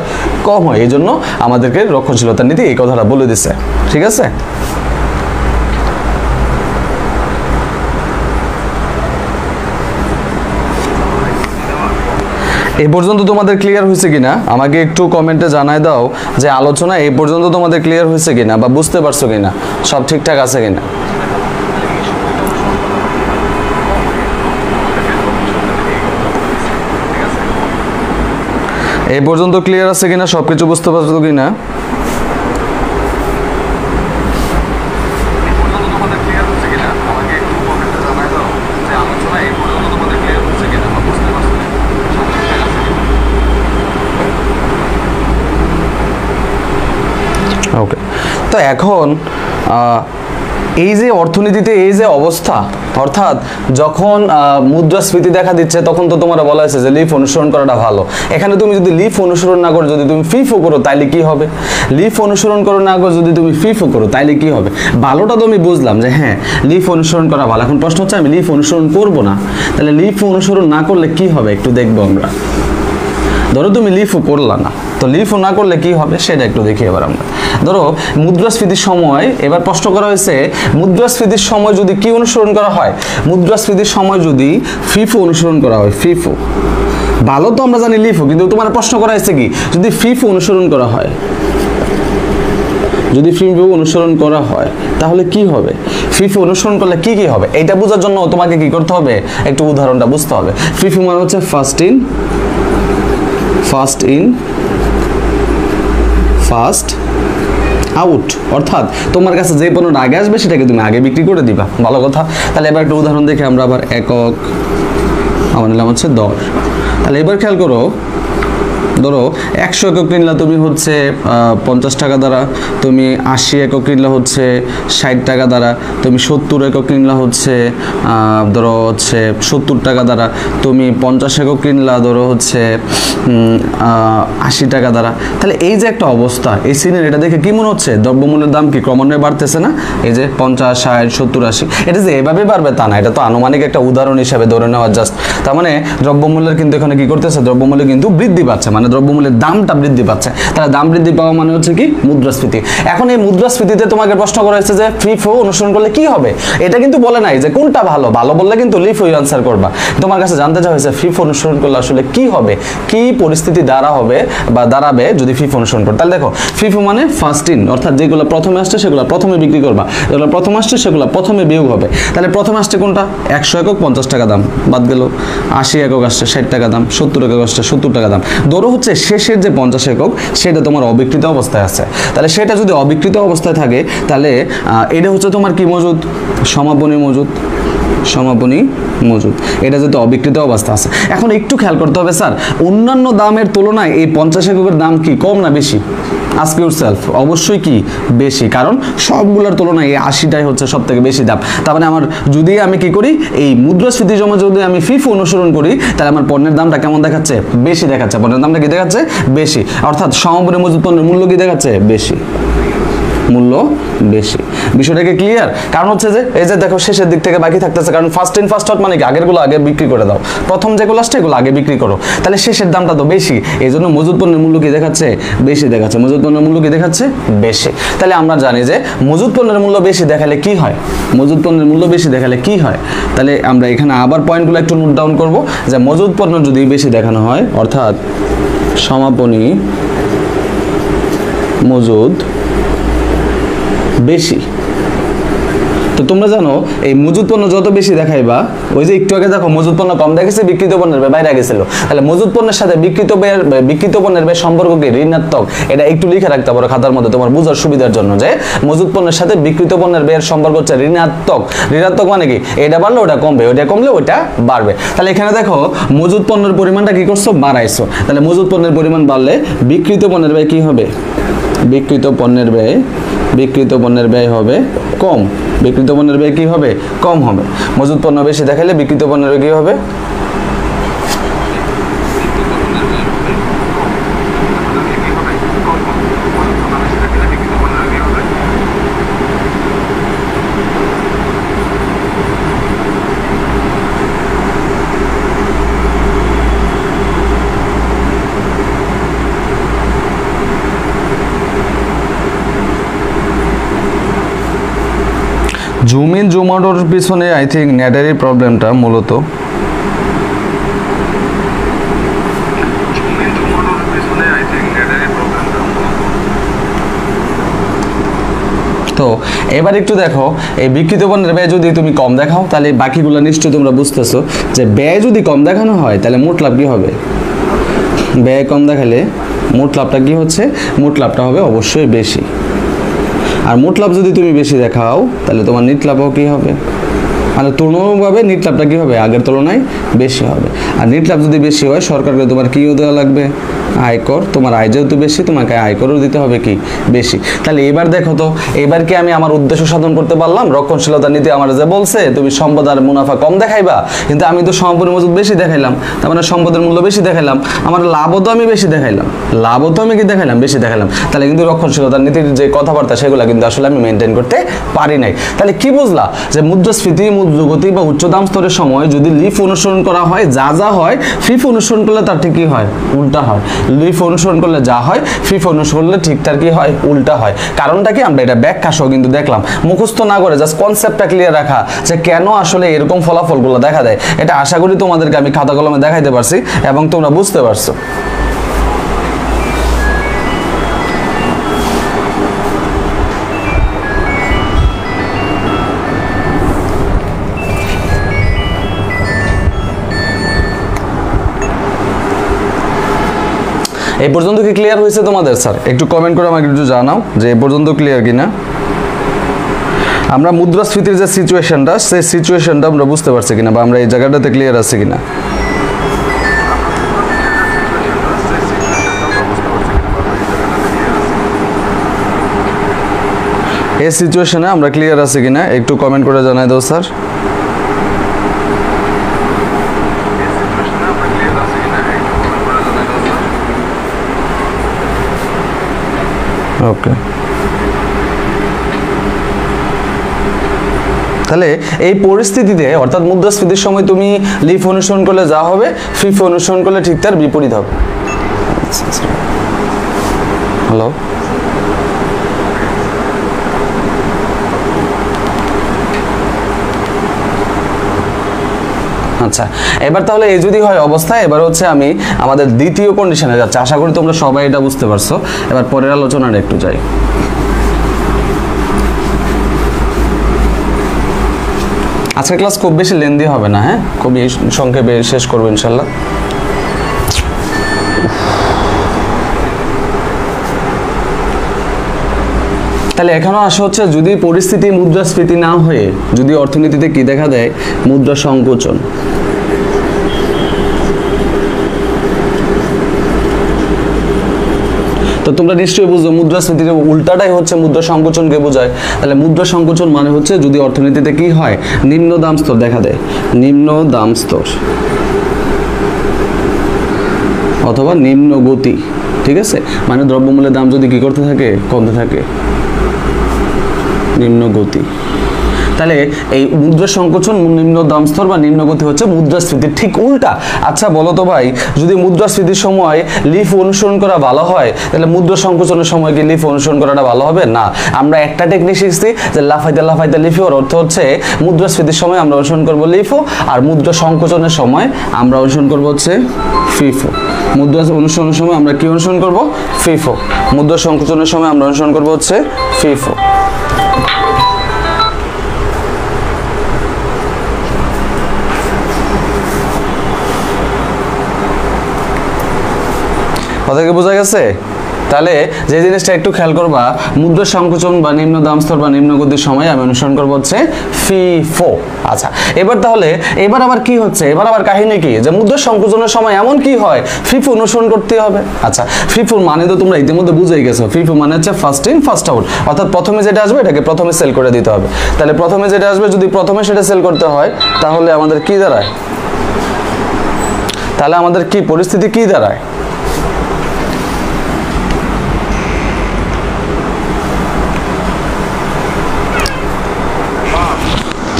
কম হয়। এই জন্য আমাদেরকে রক্ষণশীলতা নীতি এই কথাটা বলে দিচ্ছে। ঠিক আছে, এই পর্যন্ত তোমাদের ক্লিয়ার হয়েছে কিনা আমাকে একটু কমেন্টে জানাই দাও যে আলোচনা এই পর্যন্ত তোমাদের ক্লিয়ার হয়েছে কিনা বা বুঝতে পারছো কিনা, সব ঠিকঠাক আছে কিনা। এই পর্যন্ত ক্লিয়ার আছে কিনা, সবকিছু বুঝতে পারছো কিনা। ওকে, তো এখন এই যে অর্থনীতিতে এই যে অবস্থা, অর্থাৎ যখন মুদ্রাস্ফীতি দেখা দিচ্ছে তখন তো তোমরা বলা হয়েছে যে লিফ অনুসরণ করাটা ভালো। এখানে তুমি যদি লিফ অনুসরণ না করো, যদি তুমি ফিফো করো তাইলে কি হবে, লিফ অনুসরণ করো না করো যদি তুমি ফিফো করো তাইলে কি হবে। ভালোটা তো আমি বুঝলাম যে হ্যাঁ লিফ অনুসরণ করা ভালো, এখন প্রশ্ন হচ্ছে আমি লিফ অনুসরণ করব না, তাহলে লিফ অনুসরণ না করলে কি হবে একটু দেখবো আমরা। ধরো তুমি লিফও করলা না, তো লিফও না করলে কি হবে সেটা একটু দেখি এবার আমরা। ধরো মুদ্রাস্ফীতির সময়, এবার প্রশ্ন করা হয়েছে মুদ্রাস্ফীতির সময় যদি কি অনুসরণ করা হয়, মুদ্রাস্ফীতির সময় যদি ফিফো অনুসরণ করা হয়, ফিফো ভালো তো আমরা জানি লিফো, কিন্তু তোমার প্রশ্ন করা হয়েছে কি যদি ফিফো অনুসরণ করা হয়, যদি ফিফো অনুসরণ করা হয় তাহলে কি হবে, ফিফো অনুসরণ করলে কি কি হবে, এটা বোঝার জন্য তোমাকে কি করতে হবে, একটু উদাহরণটা বুঝতে হবে। ফিফো মানে হচ্ছে ফার্স্ট ইন ফার্স্ট আউট, অর্থাৎ তোমার কাছে যে পণ্যটা আগে আসবে সেটাকে তুমি আগে বিক্রি করে দিবা, ভালো কথা। তাহলে এবার একটা উদাহরণ দেখে আমরা আবার একক, আমার নিলাম হচ্ছে 10। তাহলে এবার খেয়াল করো, ধরো 100 একক কিনলা তুমি হচ্ছে 50 টাকা দ্বারা, তুমি 80 একক কিনলা হচ্ছে 60 টাকা দ্বারা, তুমি 70 একক কিনলা হচ্ছে ধরো হচ্ছে 70 টাকা দ্বারা, তুমি 50 একক কিনলা ধরো হচ্ছে 80 টাকা দ্বারা। তাহলে এই যে একটা অবস্থা, এই সিনের এটা দেখে কি মনে হচ্ছে দ্রব্যমূল্যের দাম কি ক্রমান্বয়ে বাড়তেছে না, এই যে 50 60 70 80, এটা যে এভাবে বাড়বে তা না, এটা তো আনুমানিক একটা উদাহরণ হিসেবে ধরে নেওয়া জাস্ট। তার মানে দ্রব্যমূল্যের কিন্তু এখানে কি করতেছে, দ্রব্যমূল্য কিন্তু বৃদ্ধি পাচ্ছে, মানে দ্রব্যমূল্যের দামটা বৃদ্ধি পাচ্ছে। তাহলে দাম বৃদ্ধি পাওয়া মানে হচ্ছে কি মুদ্রাস্ফীতি। এখন এই মুদ্রাস্ফীতিতে তোমাকে প্রশ্ন করা হয়েছে যে ফিফো অনুসরণ করলে কি হবে, এটা কিন্তু বলে নাই যে কোনটা ভালো, ভালো বললে কিন্তু লিফো আনসার করবা। তোমার কাছে জানতে চাওয়া হয়েছে ফিফো অনুসরণ করলে আসলে কি হবে, কি পরিস্থিতি দ্বারা হবে বা দাঁড়াবে যদি ফিফো অনুসরণ করো। তাহলে দেখো ফিফো মানে ফার্স্ট ইন, অর্থাৎ যেগুলো প্রথমে আসছে সেগুলো প্রথমে বিক্রি করবা, যেগুলো প্রথমে আসছে সেগুলো প্রথমে বিয়োগ হবে। তাহলে প্রথমে আসছে কোনটা, 100 একক 50 টাকা দাম বাদ গেল, 80 একক আসছে 60 টাকা দাম, 70 একক আসছে 70 টাকা দাম। ধরো হচ্ছে শেষের যে 50 একক সেটা তোমার অবিকৃত অবস্থায় আছে, তাহলে সেটা যদি অবিকৃত অবস্থায় থাকে তাহলে এটা হচ্ছে তোমার কি মজুদ, সমাপনী মজুদ, সমাপনী মজুদ, এটা যেহেতু অবিকৃত অবস্থা আছে। এখন একটু খেয়াল করতে হবে স্যার, অন্যান্য দামের তুলনায় এই 50 এককের দাম কি কম না বেশি, আস্ক ইউরসেলফ, অবশ্যই কি বেশি, কারণ সবগুলোর তুলনায় এই 80টাই হচ্ছে সব থেকে বেশি দাম। তার মানে আমার যদি আমি কি করি, এই মুদ্রাস্ফীতি জমা যদি আমি ফিফো অনুসরণ করি তাহলে আমার পণ্যের দামটা কেমন দেখাচ্ছে, বেশি দেখাচ্ছে, পণ্যের দামটা কি দেখাচ্ছে বেশি, অর্থাৎ সমাপনী মজুদ পণ্যের মূল্য কি দেখাচ্ছে বেশি, মূল্য বেশি। বিষয়টাকে ক্লিয়ার? কারণ হচ্ছে যে এই যে দেখো শেষের দিক থেকে বাকি থাকতেছে, কারণ ফার্স্ট ইন ফার্স্ট আউট মানে কি আগেরগুলো আগে বিক্রি করে দাও, প্রথম যেগুলো আসছে এগুলো আগে বিক্রি করো, তাহলে শেষের দামটা তো বেশি, এই জন্য মজুদ পণ্যের মূল্য কি দেখাচ্ছে বেশি দেখাচ্ছে, মজুদ পণ্যের মূল্য কি দেখাচ্ছে বেশি। তাহলে আমরা জানি যে মজুদ পণ্যের মূল্য বেশি দেখালে কি হয়, মজুদ পণ্যের মূল্য বেশি দেখালে কি হয়। তাহলে আমরা এখানে আবার পয়েন্টগুলো একটু নোট ডাউন করব, যে মজুদ পণ্য যদি বেশি দেখানো হয়, অর্থাৎ সমাপনী মজুদ বেশি, তো তোমরা জানো এই মজুদ পণ্য যত বেশি দেখাইবা, ওই যে একটু আগে দেখো মজুদ পণ্য কম দেখেছে, বিক্রিত পণ্যের ব্যয় বাইরে গেছিল, তাহলে মজুদ পণ্যের সাথে বিক্রিত পণ্যের ব্যয় সম্পর্ক কি ঋণাত্মক, এটা একটু লিখে রাখতে পারো খাতার মধ্যে তোমার বোঝার সুবিধার জন্য, যে মজুদ পণ্যের সাথে বিক্রিত পণ্যের ব্যয়ের সম্পর্ক হচ্ছে ঋণাত্মক। ঋণাত্মক মানে কি এটা বাড়লে ওটা কমবে, ওটা কমলে ওটা বাড়বে। তাহলে এখানে দেখো মজুদ পণ্যের পরিমাণটা কি করছো, বাড়াইছো, তাহলে মজুদ পণ্যের পরিমাণ বাড়লে বিক্রিত পণ্যের ব্যয় কি হবে, বিক্রিত পণ্যের ব্যয় হবে কম, বিক্রিত পণ্যের ব্যয় কি হবে কম হবে। মজুদ পণ্য বেশি দেখাইলে বিক্রিত পণ্যের ব্যয় কি হবে, জুম ইন জুম আউটের পিছনে আই থিঙ্ক নেটেরই প্রবলেমটা মূলত। তো এবার একটু দেখো এই বিক্রিত পণ্যের ব্যয় যদি তুমি কম দেখাও তাহলে বাকিগুলো নিশ্চয়ই তোমরা বুঝতেছো যে ব্যয় যদি কম দেখানো হয় তাহলে মোট লাভ কি হবে, ব্যয় কম দেখালে মোট লাভটা কি হচ্ছে, মোট লাভটা হবে অবশ্যই বেশি। আর মোট লাভ যদি তুমি বেশি দেখাও তাহলে তোমার নিট লাভও কি হবে, মানে তুলনামূলকভাবে নিট লাভটা কি হবে আগের তুলনায় বেশি হবে। আর নিট লাভ যদি বেশি হয় সরকারকে তোমার কি দেওয়া লাগবে, আয়কর, তোমার আয় যেহেতু বেশি তোমাকে আয়করও দিতে হবে কি বেশি। তাহলে এবার দেখো তো, এবার কি আমি আমার উদ্দেশ্য সাধন করতে পারলাম? রক্ষণশীলতা নীতি আমার যে বলছে তুমি সম্পদ আর মুনাফা কম দেখাইবা, কিন্তু আমি তো সম্পদের মজুদ বেশি দেখাইলাম, তার মানে সম্পদের মূল্য বেশি দেখাইলাম, আমার লাভও তো আমি বেশি দেখাইলাম, লাভও তো আমি কি দেখাইলাম বেশি দেখাইলাম। তাহলে কিন্তু রক্ষণশীলতা নীতির যে কথাবার্তা সেগুলো কিন্তু আসলে আমি মেনটেন করতে পারি নাই। তাহলে কি বুঝলা যে মুদ্রাস্ফীতি, মুদ্রাগতি বা উচ্চ দাম স্তরের সময় যদি লিফ অনুসরণ করা হয় যা যা হয়, ফিফ অনুসরণ করলে তার ঠিক কি হয়? উল্টা হয়। লিফ অনুসরণ করলে যা হয় ফিফ অনুসরণ করলে ঠিক তার কি হয়? উল্টা হয়। কারণটা কি আমরা এটা ব্যাখ্যা সহ কিন্তু দেখলাম, মুখস্থ না করে জাস্ট কনসেপ্টটা ক্লিয়ার রাখা যে কেন আসলে এরকম ফলাফলগুলো দেখা দেয়, এটা আশা করি তোমাদেরকে আমি খাতা কলমে দেখাইতে পারছি এবং তোমরা বুঝতে পারছো। এই পর্যন্ত কি ক্লিয়ার হয়েছে তোমাদের? স্যার একটু কমেন্ট করে আমাকে একটু জানাও যে এই পর্যন্ত ক্লিয়ার কিনা। আমরা মুদ্রাস্ফীতির যে সিচুয়েশনটা, সেই সিচুয়েশনটা আমরা বুঝতে পারছি কিনা, বা আমরা এই জায়গাটাতে ক্লিয়ার আছি কিনা। এই সিচুয়েশনে আমরা ক্লিয়ার আছি কিনা একটু কমেন্ট করে জানাই দাও স্যার। ওকে, তাহলে এই পরিস্থিতিতে অর্থাৎ মুদ্রাস্ফীতির সময় তুমি লিফ অনুসরণ করলে যা হবে, ফিফ অনুসরণ করলে ঠিক তার বিপরীত হবে। হ্যালো, আচ্ছা এবার তাহলে এই যদি হয় অবস্থা, এবার হচ্ছে আমি আমাদের দ্বিতীয় কন্ডিশনে যাচ্ছি। আশা করি তোমরা সবাই এটা বুঝতে পারছো। এবার পরের আলোচনাটা একটু যাই। আজকের ক্লাস খুব বেশি লেন্দি হবে না, হ্যাঁ, খুবই সংক্ষেপে শেষ করবো ইনশাল্লাহ। তাহলে এখানেও আসা হচ্ছে যদি পরিস্থিতি মুদ্রাস্ফীতি না হয়ে যদি অর্থনীতিতে কি দেখা দেয়? মুদ্রা সংকোচন। তো তোমরা নিশ্চয়ই বুঝছো মুদ্রাস্ফীতির উল্টাটাই হচ্ছে মুদ্রা সংকোচনকে বোঝায়। তাহলে মুদ্রা সংকোচন মানে হচ্ছে যদি অর্থনীতিতে কি হয়? নিম্ন দাম স্তর দেখা দেয়, নিম্ন দাম স্তর অথবা নিম্ন গতি, ঠিক আছে? মানে দ্রব্যমূল্যের দাম যদি কি করতে থাকে? কমতে থাকে, নিম্ন গতি। তাহলে এই মুদ্রা সংকোচন, নিম্ন দাম স্তর বা নিম্ন গতি হচ্ছে মুদ্রাস্ফীতির ঠিক উল্টা। আচ্ছা বলো তো ভাই, যদি মুদ্রাস্ফীতির সময় লিফ অনুসরণ করা ভালো হয়, তাহলে মুদ্রা সংকোচনের সময় কি লিফ অনুসরণ করাটা ভালো হবে? না। আমরা একটা টেকনিক শিখছি যে লাফাইতে লাফাইতে লিফো, অর্থ হচ্ছে মুদ্রাস্ফীতির সময় আমরা অনুসরণ করবো লিফো, আর মুদ্রা সংকোচনের সময় আমরা অনুসরণ করবো হচ্ছে ফিফো। মুদ্রা অনুসরণের সময় আমরা কি অনুসরণ করব? ফিফো। মুদ্রা সংকোচনের সময় আমরা অনুসরণ করবো হচ্ছে ফিফো। কথা কি বোঝা গেছে? তাহলে যে জিনিসটা একটু খেয়াল করবা, মুদ্রা সংকোচন বা নিম্ন দাম স্তর বা নিম্ন গতির সময় আমি অনুসরণ করবো হচ্ছে ফিফো। আচ্ছা এবার তাহলে এবার আবার কি হচ্ছে? এবার আবার কাহিনী কি যে মুদ্রা সংকোচনের সময় এমন কি হয়? ফিফো অনুসরণ করতে হবে। আচ্ছা ফিফোর মানে তো তোমরা ইতিমধ্যে বুঝেই গেছো। ফিফো মানে হচ্ছে ফার্স্ট ইন ফার্স্ট আউট, অর্থাৎ প্রথমে যেটা আসবে এটাকে প্রথমে সেল করে দিতে হবে। তাহলে প্রথমে যেটা আসবে যদি প্রথমে সেটা সেল করতে হয়, তাহলে আমাদের কি দাঁড়ায়? তাহলে আমাদের কি পরিস্থিতি কি দাঁড়ায়?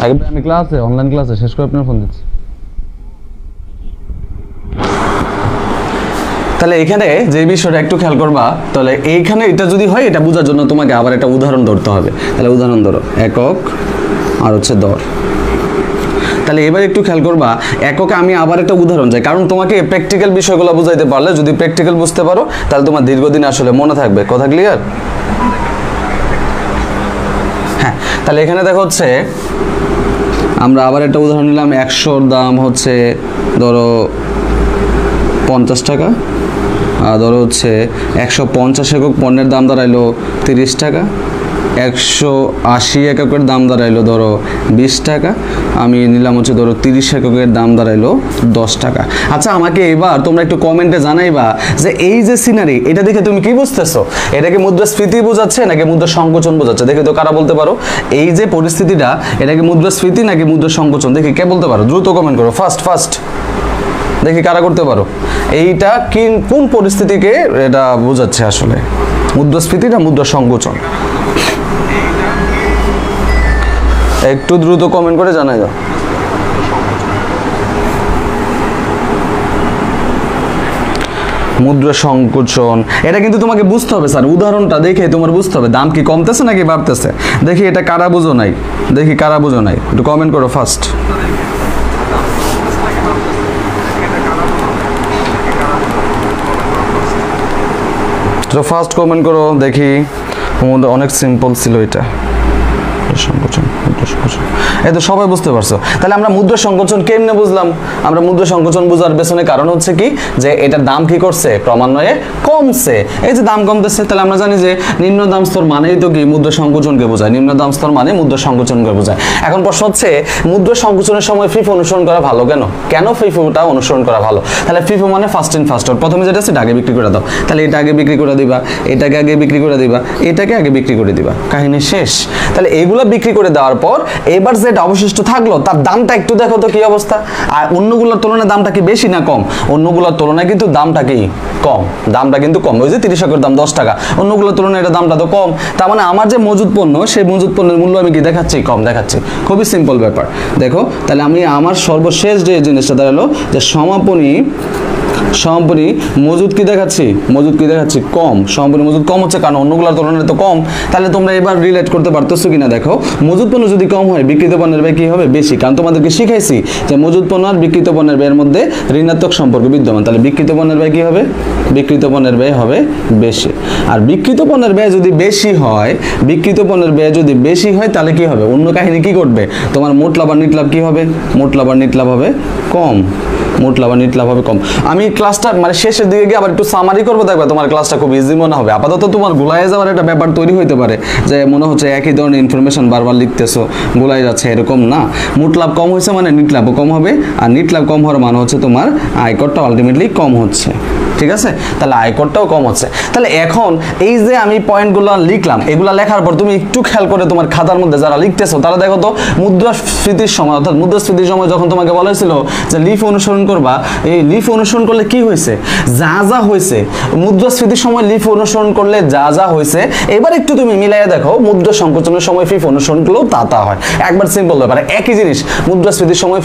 আগে আমি ক্লাসে অনলাইন ক্লাসে শেষ করে আপনার ফোন দিচ্ছি। তাহলে এখানে যে বিষয়টা একটু খেয়াল করবা, তাহলে এইখানে এটা যদি হয় এটা বোঝার জন্য তোমাকে আবার একটা উদাহরণ ধরতে হবে। তাহলে উদাহরণ ধরো, একক আর হচ্ছে দর। তাহলে এবার একটু খেয়াল করবা, এককে আমি আবার একটা উদাহরণ চাই, কারণ তোমাকে প্র্যাকটিক্যাল বিষয়গুলো বুঝাইতে পারলে, যদি প্র্যাকটিক্যাল বুঝতে পারো তাহলে তোমার দীর্ঘদিন আসলে মনে থাকবে। কথা ক্লিয়ার? হ্যাঁ, তাহলে এখানে দেখো হচ্ছে আমরা আবার একটা উদাহরণ নিলাম। 100-র দাম হচ্ছে ধরো 50 টাকা, আর ধরো হচ্ছে 150 একক পণ্যের দাম দাঁড়াইলো 30 টাকা। 180 এককের দাম দাঁড়াইলো ধরো 20 টাকা, আমি নিলাম হচ্ছে ধরো 30 এককের দাম দাঁড়াইলো 10 টাকা। আচ্ছা আমাকে এবার তোমরা একটু কমেন্টে জানাইবা যে এই যে সিনারি, এটা দেখে তুমি কি বুঝতেছো? এটা কি মুদ্রাস্ফীতি বোঝাচ্ছে নাকি মুদ্রা সংকোচন বোঝাচ্ছে? দেখে তো কারা বলতে পারো এই যে পরিস্থিতিটা, এটা কি মুদ্রাস্ফীতি নাকি মুদ্রা সংকোচন? দেখি কে বলতে পারো, দ্রুত কমেন্ট করো, ফার্স্ট দেখি কারা করতে পারো। এইটা কোন পরিস্থিতিকে এটা বোঝাচ্ছে আসলে, মুদ্রাস্ফীতি না মুদ্রা সংকোচন? একটু দ্রুত কমেন্ট করে জানাই দাও। মুদ্রা সংকোচন, এটা কিন্তু তোমাকে বুঝতে হবে স্যার, উদাহরণটা দেখে তোমার বুঝতে হবে দাম কি কমতেছে নাকি বাড়তেছে। দেখি এটা কারা বুঝো নাই, দেখি কারা বুঝো নাই, একটু কমেন্ট করো ফার্স্ট। ফার্স্ট কমেন্ট করো দেখি, অনেক সিম্পল ছিল এটা। সংকোচন, এই তো সবাই বুঝতে পারছো। তাহলে আমরা মুদ্রা সংকোচন কেমনে বুঝলাম? আমরা মুদ্রা সংকোচন বোঝার পেছনে কারণ হচ্ছে কি, যে এটার দাম কি করছে, ক্রমান্বয়ে কমছে। এই যে দাম কমতেছে, তাহলে আমরা জানি যে নিম্ন দাম স্তর মানেই তো কি মুদ্রা সংকোচনকে বোঝায়, নিম্ন দাম স্তর মানে মুদ্রা সংকোচনকে বোঝায়। এখন প্রশ্ন হচ্ছে মুদ্রা সংকোচনের সময় ফিফো অনুসরণ করা ভালো কেন? কেন ফিফোটা অনুসরণ করা ভালো? তাহলে ফিফো মানে ফার্স্ট ইন ফার্স্ট আউট, প্রথমে যেটা আছে আগে বিক্রি করে দাও। তাহলে এটা আগে বিক্রি করে দিবা, এটাকে আগে বিক্রি করে দিবা, এটাকে আগে বিক্রি করে দিবা, কাহিনী শেষ। তাহলে এগুলো বিক্রি করে দেওয়ার পর এবার যেটা অবশিষ্ট থাকলো তার দামটা একটু দেখো তো কি অবস্থা। আর অন্যগুলোর তুলনায় দামটা কি বেশি না কম? অন্যগুলোর তুলনায় কিন্তু দামটা কি কম, দামটা কিন্তু কম। ওই যে 30 এর দাম 10 টাকা, অন্যগুলোর তুলনায় এটা দামটা তো কম। তার মানে আমার যে মজুদ পণ্য, সেই মজুদ পণ্যের মূল্য আমি কি দেখাচ্ছি? কম দেখাচ্ছি। খুবই সিম্পল ব্যাপার। দেখো তাহলে আমি আমার সর্বশেষ যে জিনিসটা দাঁড়ালো যে সমাপনী মজুদ কি দেখাচ্ছি? মজুদ কি দেখাচ্ছি? কম। সমাপনী মজুদ কম হচ্ছে কারণ অন্যগুলোর তুলনায় তো কম। তাহলে তোমরা এবার রিলেট করতে পারতেছো কিনা দেখো, মজুদ পণ্য যদি কম হয় বিক্রিত পণ্যের ব্যয় কি হবে? বেশি। কারণ তোমাদেরকে শিখাইছি যে মজুদ পণ্য আর বিক্রিত পণ্যের ব্যয়ের মধ্যে ঋণাত্মক সম্পর্ক বিদ্যমান। তাহলে বিক্রিত পণ্যের ব্যয় কি হবে? বিক্রিত পণ্যের ব্যয় হবে বেশি। আর বিক্রিত পণ্যের ব্যয় যদি বেশি হয়, বিক্রিত পণ্যের ব্যয় যদি বেশি হয় তাহলে কি হবে? অন্য কাহিনী কি ঘটবে? তোমার মোট লাভ আর নিট লাভ কি হবে? মোট লাভ আর নিট লাভ হবে কম। মোট লাভ আর নিট লাভ হবে কম। আমি ক্লাসটা মানে শেষের দিকে গিয়ে আবার একটু সামারি করবো, দেখবে তোমার ক্লাসটা খুব ইজি মনে হবে। আপাতত তোমার গুলায় যাওয়ার একটা ব্যাপার তৈরি হইতে পারে যে মনে হচ্ছে একই ধরনের ইনফরমেশন বারবার লিখতেছো, গুলাই যাচ্ছে, এরকম না। মোট লাভ কম হয়েছে মানে নিট লাভও কম হবে, আর নিট লাভ কম হওয়ার মানে হচ্ছে তোমার আয়করটা আলটিমেটলি কম হচ্ছে। ঠিক আছে, তাহলে আয়করটাও কম হচ্ছে। তাহলে এখন এই যে আমি পয়েন্টগুলো লিখলাম, এগুলো লেখার পর তুমি একটু খেয়াল করে তোমার খাতার মধ্যে যারা লিখতেছো তারা দেখো তো মুদ্রাস্ফীতির সময়, অর্থাৎ মুদ্রাস্ফীতির সময় যখন তোমাকে বলা হয়েছিল যে লিফ অনুসরণ করবা, এই লিফ অনুসরণ করলে কি হয়েছে? যা যা হয়েছে মুদ্রাস্ফীতির সময় লিফ অনুসরণ করলে যা যা হয়েছে, এবার একটু তুমি মিলাইয়া দেখো মুদ্রা সংকোচনের সময় ফিফ অনুসরণ করলেও তা হয়। একবার সিম্পল ব্যাপার, একই জিনিস। মুদ্রাস্ফীতির সময়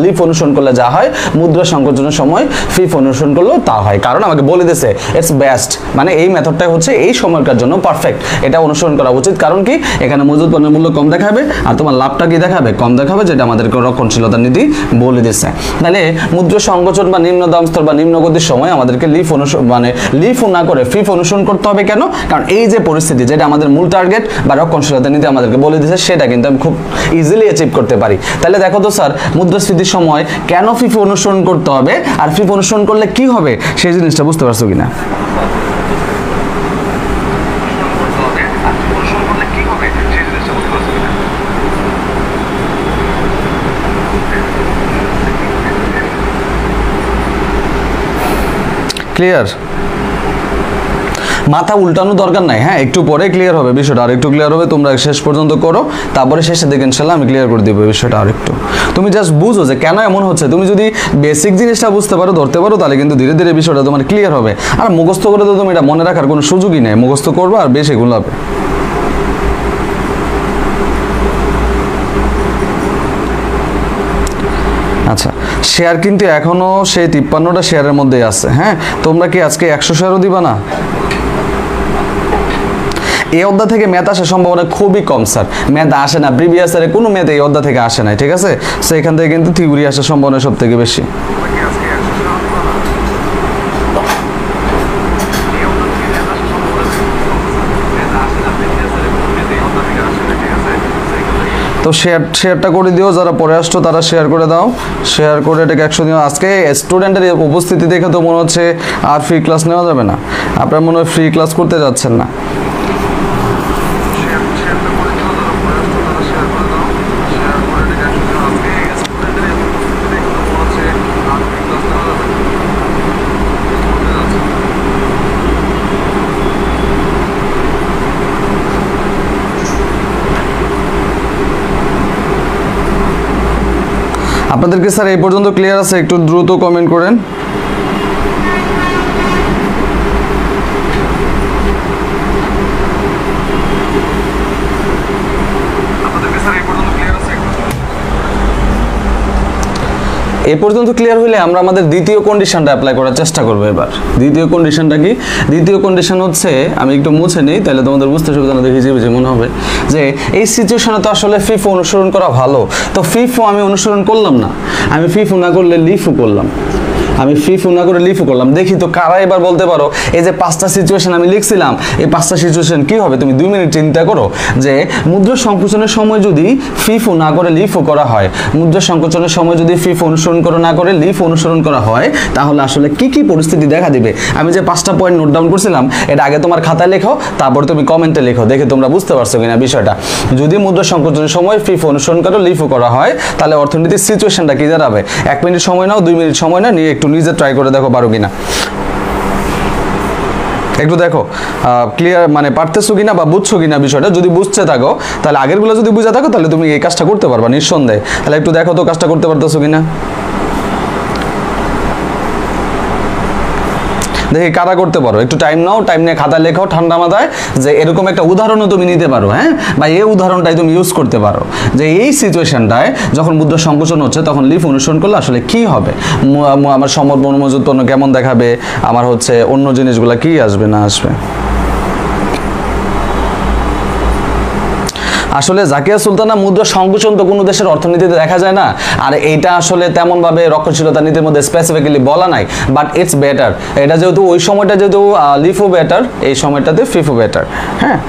লিফ অনুসরণ করলে যা হয়, মুদ্রা সংকোচনের সময় ফিফ অনুসরণ করলেও তা হয়। কারণ আমাকে বলে দিয়েছে ইটস বেস্ট, মানে এই মেথডটাই হচ্ছে এই সময়কার জন্য পারফেক্ট, এটা অনুসরণ করা উচিত। কারণ কি, এখানে মজুদ পণ্যের মূল্য কম দেখাবে আর তোমার লাভটা কি দেখাবে? কম দেখাবে, যেটা আমাদেরকে রক্ষণশীলতার নীতি বলে দিচ্ছে। তাহলে মুদ্রা সংকোচন বা নিম্ন দাম স্তর বা নিম্ন গতির সময় আমাদেরকে লিফ না করে ফিফ অনুসরণ করতে হবে। কেন? কারণ এই যে পরিস্থিতি, যেটা আমাদের মূল টার্গেট বা রক্ষণশীলতার নীতি আমাদেরকে বলে দিচ্ছে, সেটা কিন্তু আমি খুব ইজিলি অ্যাচিভ করতে পারি। তাহলে দেখো তো স্যার, মুদ্রাস্ফীতির সময় কেন ফিফ অনুসরণ করতে হবে আর ফিফ অনুসরণ করলে কি হবে, সেই জিনিসটা বুঝতে পারছো কিনা? ক্লিয়ার? মাথা উল্টানো দরকার নাই, হ্যাঁ, একটু পরে ক্লিয়ার হবে বিষয়টা, আর একটু ক্লিয়ার হবে। তোমরা শেষ পর্যন্ত করো, তারপরে শেষে দেখে ইনশাআল্লাহ আমি ক্লিয়ার করে দিব বিষয়টা আর একটু। তুমি জাস্ট বুঝো যে কেন এমন হচ্ছে। তুমি যদি বেসিক জিনিসটা বুঝতে পারো, ধরতে পারো, তাহলে কিন্তু ধীরে ধীরে বিষয়টা তোমার ক্লিয়ার হবে। আর মুখস্থ করে তো তুমি এটা মনে রাখার কোনো সুযোগই নেই। মুখস্থ করবে আর বেশি গুলাবে। আচ্ছা, শেয়ার কিন্তু এখনো সেই 53টা শেয়ারের মধ্যেই আছে। হ্যাঁ, তোমরা কি আজকে 100 শেয়ারও দিবা না? এই অধ্যায় থেকে ম্যাথ আসার সম্ভাবনা খুবই কম স্যার। ম্যাথ আসে না, প্রিভিয়াস ইয়ারে কোনো ম্যাথ এই অধ্যায় থেকে আসে নাই। ঠিক আছে, সো এখান থেকে কিন্তু থিওরি আসার সম্ভাবনা সব থেকে বেশি। তো শেয়ারটা করে দিও, যারা পরে আসছো তারা শেয়ার করে দাও, শেয়ার করে এটাকে 100 দিও। আজকে স্টুডেন্টের উপস্থিতি দেখে তো মনে হচ্ছে আর ফ্রি ক্লাস নেওয়া যাবে না। আপনারা মনে হয় ফ্রি ক্লাস করতে যাচ্ছেন না। আপনাদেরকে স্যার এই পর্যন্ত ক্লিয়ার আছে? একটু দ্রুত কমেন্ট করেন। এ পর্যন্ত ক্লিয়ার হলে আমরা আমাদের দ্বিতীয় কন্ডিশনটা অ্যাপ্লাই করার চেষ্টা করবো। এবার দ্বিতীয় কন্ডিশনটা কি? দ্বিতীয় কন্ডিশন হচ্ছে, আমি একটু মুছে নিই তাহলে তোমাদের বুঝতে সুবিধা না, দেখি যে মনে হবে যে এই সিচুয়েশনে তো আসলে ফিফো অনুসরণ করা ভালো, তো ফিফো আমি অনুসরণ করলাম না, আমি ফিফো না করলে লিফও করলাম, আমি ফিফো না করে লিফও করলাম। দেখি তো কারা এবার বলতে পারো এই যে 5টা সিচুয়েশন আমি লিখছিলাম, এই 5টা সিচুয়েশন কি হবে? তুমি 2 মিনিট চিন্তা করো যে মুদ্রা সংকোচনের সময় যদি ফিফো না করে লিফও করা হয়, মুদ্রা সংকোচনের সময় যদি ফিফো অনুসরণ করা না করে লিফ অনুসরণ করা হয়, তাহলে আসলে কি কি পরিস্থিতি দেখা দিবে? আমি যে 5টা পয়েন্ট নোট ডাউন করছিলাম, এটা আগে তোমার খাতায় লেখো, তারপর তুমি কমেন্টে লেখো, দেখে তোমরা বুঝতে পারছো কিনা বিষয়টা। যদি মুদ্রা সংকোচনের সময় ফিফো অনুসরণ করে লিফও করা হয়, তাহলে অর্থনীতির সিচুয়েশনটা কি দাঁড়াবে? 1 মিনিট সময় নাও, 2 মিনিট সময় নাও, নিয়ে একটু নিজে ট্রাই করে দেখো পারো কিনা, একটু দেখো ক্লিয়ার মানে পারতেছো কিনা বা বুঝছো কিনা বিষয়টা। যদি বুঝতে থাকো তাহলে আগেরগুলো যদি বুঝে থাকো তাহলে তুমি এই কাজটা করতে পারবা নিঃসন্দেহে। তাহলে একটু দেখো তো কাজটা করতে পারতেছো কিনা, দেখি কারা করতে পারো। একটু টাইম নাও, টাইম নিয়ে খাতা লেখাও ঠান্ডা মাথায়, যে এরকম একটা উদাহরণও তুমি নিতে পারো, হ্যাঁ, বা এই উদাহরণটাই তুমি ইউজ করতে পারো যে এই সিচুয়েশনটায় যখন মুদ্রা সংকোচন হচ্ছে তখন লিফ অনুসরণ করলে আসলে কি হবে, আমার সমর্পণ মজুত পণ্য কেমন দেখাবে, আমার হচ্ছে অন্য জিনিসগুলো কি আসবে না আসবে। আসলে জাকিয়া সুলতানা মুদ্রা সংকোচন তো কোনো দেশের অর্থনীতিতে দেখা যায় না, আর এইটা আসলে তেমনভাবে রক্ষণশীলতা নীতির মধ্যে স্পেসিফিক্যালি বলা নাই, বাট ইটস বেটার। এটা যেহেতু ওই সময়টা যেহেতু লিফও বেটার, এই সময়টাতে ফিফও বেটার, হ্যাঁ।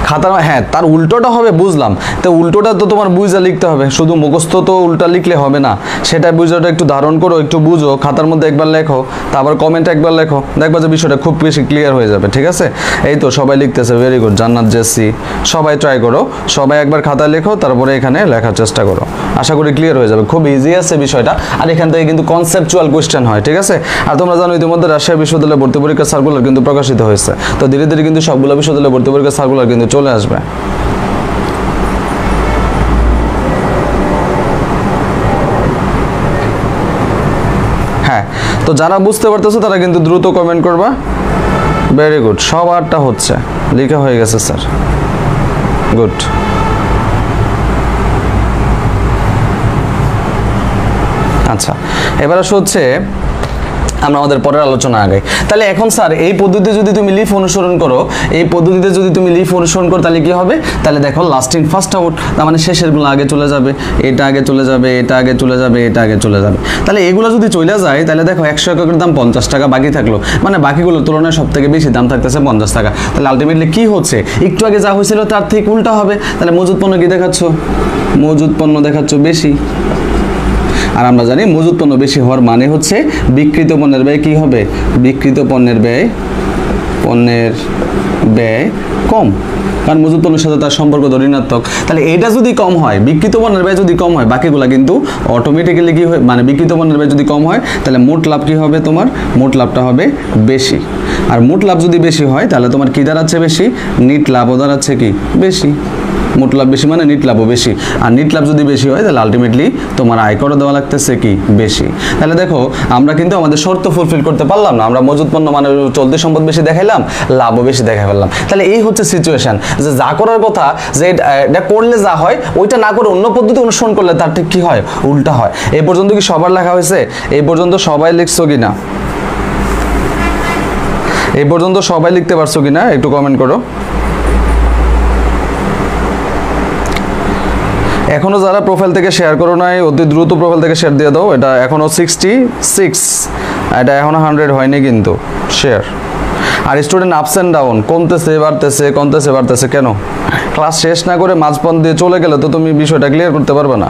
খাতা, হ্যাঁ, তার উল্টোটা হবে বুঝলাম, তো উল্টোটা তো তোমার বুঝা লিখতে হবে, শুধু মুখস্থ তো উল্টা লিখলে হবে না, সেটা বুঝাটা একটু ধারণ করো, একটু বুঝো, খাতার মধ্যে একবার লেখো, তারপর কমেন্টে একবার লেখো, দেখবা যে বিষয়টা খুব বেশি ক্লিয়ার হয়ে যাবে, ঠিক আছে? এই তো সবাই লিখতেছে, ভেরি গুড। জান্নাত জেসি, সবাই ট্রাই করো, সবাই একবার খাতায় লেখো, তারপরে এখানে লেখার চেষ্টা করো, আশা করি ক্লিয়ার হয়ে যাবে। খুব ইজি আছে বিষয়টা, আর এখান থেকে কিন্তু কনসেপচুয়াল কোয়েশ্চেন হয়, ঠিক আছে? আর তোমরা জানো ইতিমধ্যে রাজশাহী বিশ্ববিদ্যালয়ে ভর্তি পরীক্ষার সার্কুলার কিন্তু প্রকাশিত হয়েছে, তো ধীরে ধীরে কিন্তু সবগুলো বিশ্ববিদ্যালয়ে ভর্তি পরীক্ষার সার্কুলার কিন্তু চলে আসবে। হ্যাঁ, তো যারা বুঝতে পারতেছো তারা কিন্তু দ্রুত কমেন্ট করবা। ভেরি গুড, সবারটা হচ্ছে, লেখা হয়ে গেছে স্যার, গুড। আচ্ছা, এবার আসলে হচ্ছে আমরা আমাদের পরের আলোচনা আগাই। তাহলে এখন স্যার এই পদ্ধতিতে যদি তুমি লিফ অনুসরণ করো, এই পদ্ধতিতে যদি তুমি লিফ অনুসরণ করো তাহলে কি হবে? তাহলে দেখো লাস্ট ইন ফার্স্ট আউট, তার মানে শেষেরগুলো আগে চলে যাবে, এটা আগে চলে যাবে, এটা আগে চলে যাবে, এটা আগে চলে যাবে। তাহলে এগুলো যদি চলে যায় তাহলে দেখো 100 এককের দাম 50 টাকা বাকি থাকলো, মানে বাকিগুলোর তুলনায় সব থেকে বেশি দাম থাকতেছে 50 টাকা। তাহলে আলটিমেটলি কি হচ্ছে? একটু আগে যা হয়েছিল তার ঠিক উল্টা হবে। তাহলে মজুদ পণ্য কি দেখাচ্ছ? মজুদ পণ্য দেখাচ্ছ বেশি। আর আমরা জানি মজুদ পণ্য বেশি হওয়ার মানে হচ্ছে বিক্রিত পণ্যের ব্যয় কি হবে? বিক্রিত পণ্যের ব্যয় কম, কারণ মজুদ পণ্যের সাথে তার সম্পর্ক ঋণাত্মক। তাহলে এটা যদি কম হয়, বিক্রিত পণ্যের ব্যয় যদি কম হয়, বাকিগুলো কিন্তু অটোমেটিক্যালি কি হয়, মানে বিক্রিত পণ্যের ব্যয় যদি কম হয় তাহলে মোট লাভ কি হবে? তোমার মোট লাভটা হবে বেশি। আর মোট লাভ যদি বেশি হয় তাহলে তোমার কি দাঁড়াচ্ছে? বেশি। নিট লাভও দাঁড়াচ্ছে কি? বেশি। মোট লাভ বেশি মানে নিট লাভও বেশি, আর নিট লাভ যদি বেশি হয় তাহলে আলটিমেটলি তোমার আয়করও দেওয়া লাগতেছে কি? বেশি। তাহলে দেখো আমরা কিন্তু আমাদের শর্ত ফুলফিল করতে পারলাম না, আমরা মজুদ পণ্য মানে চলতি সম্পদ বেশি দেখাইলাম, লাভও বেশি দেখা ফেললাম। তাহলে এই হচ্ছে সিচুয়েশন, যে যা করার কথা, যে এটা করলে যা হয় ওইটা না করে অন্য পদ্ধতি অনুসরণ করলে তার ঠিক কি হয়? উল্টা হয়। এই পর্যন্ত কি সবার লেখা হয়েছে? এই পর্যন্ত সবাই লিখছো কিনা? এই পর্যন্ত সবাই লিখতে পারছো কিনা একটু কমেন্ট করো। এখনো যারা প্রোফাইল থেকে শেয়ার করো নাই অতি দ্রুত প্রোফাইল থেকে শেয়ার দিয়ে দাও। এটা এখনো 66, এটা এখনো 100 হয়নি কিন্তু শেয়ার। আর স্টুডেন্ট আপস অ্যান্ড ডাউন, কমতেছে বাড়তেছে, কমতেছে বাড়তেছে কেন? ক্লাস শেষ না করে মাঝপথ দিয়ে চলে গেলে তো তুমি বিষয়টা ক্লিয়ার করতে পারবে না।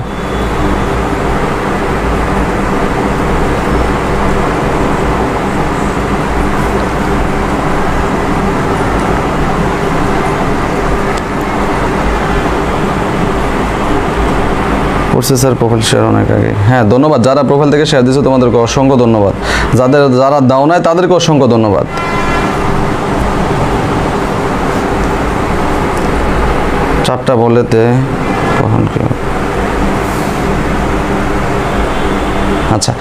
করছে স্যার প্রোফাইল শেয়ার অনেক আগে। হ্যাঁ ধন্যবাদ, যারা প্রোফাইল থেকে শেয়ার দিয়েছে তোমাদেরকে অসংখ্য ধন্যবাদ, যারা দাও নাই তাদেরকে অসংখ্য ধন্যবাদ। 4টা বলেতে কখন কি হবে? আচ্ছা,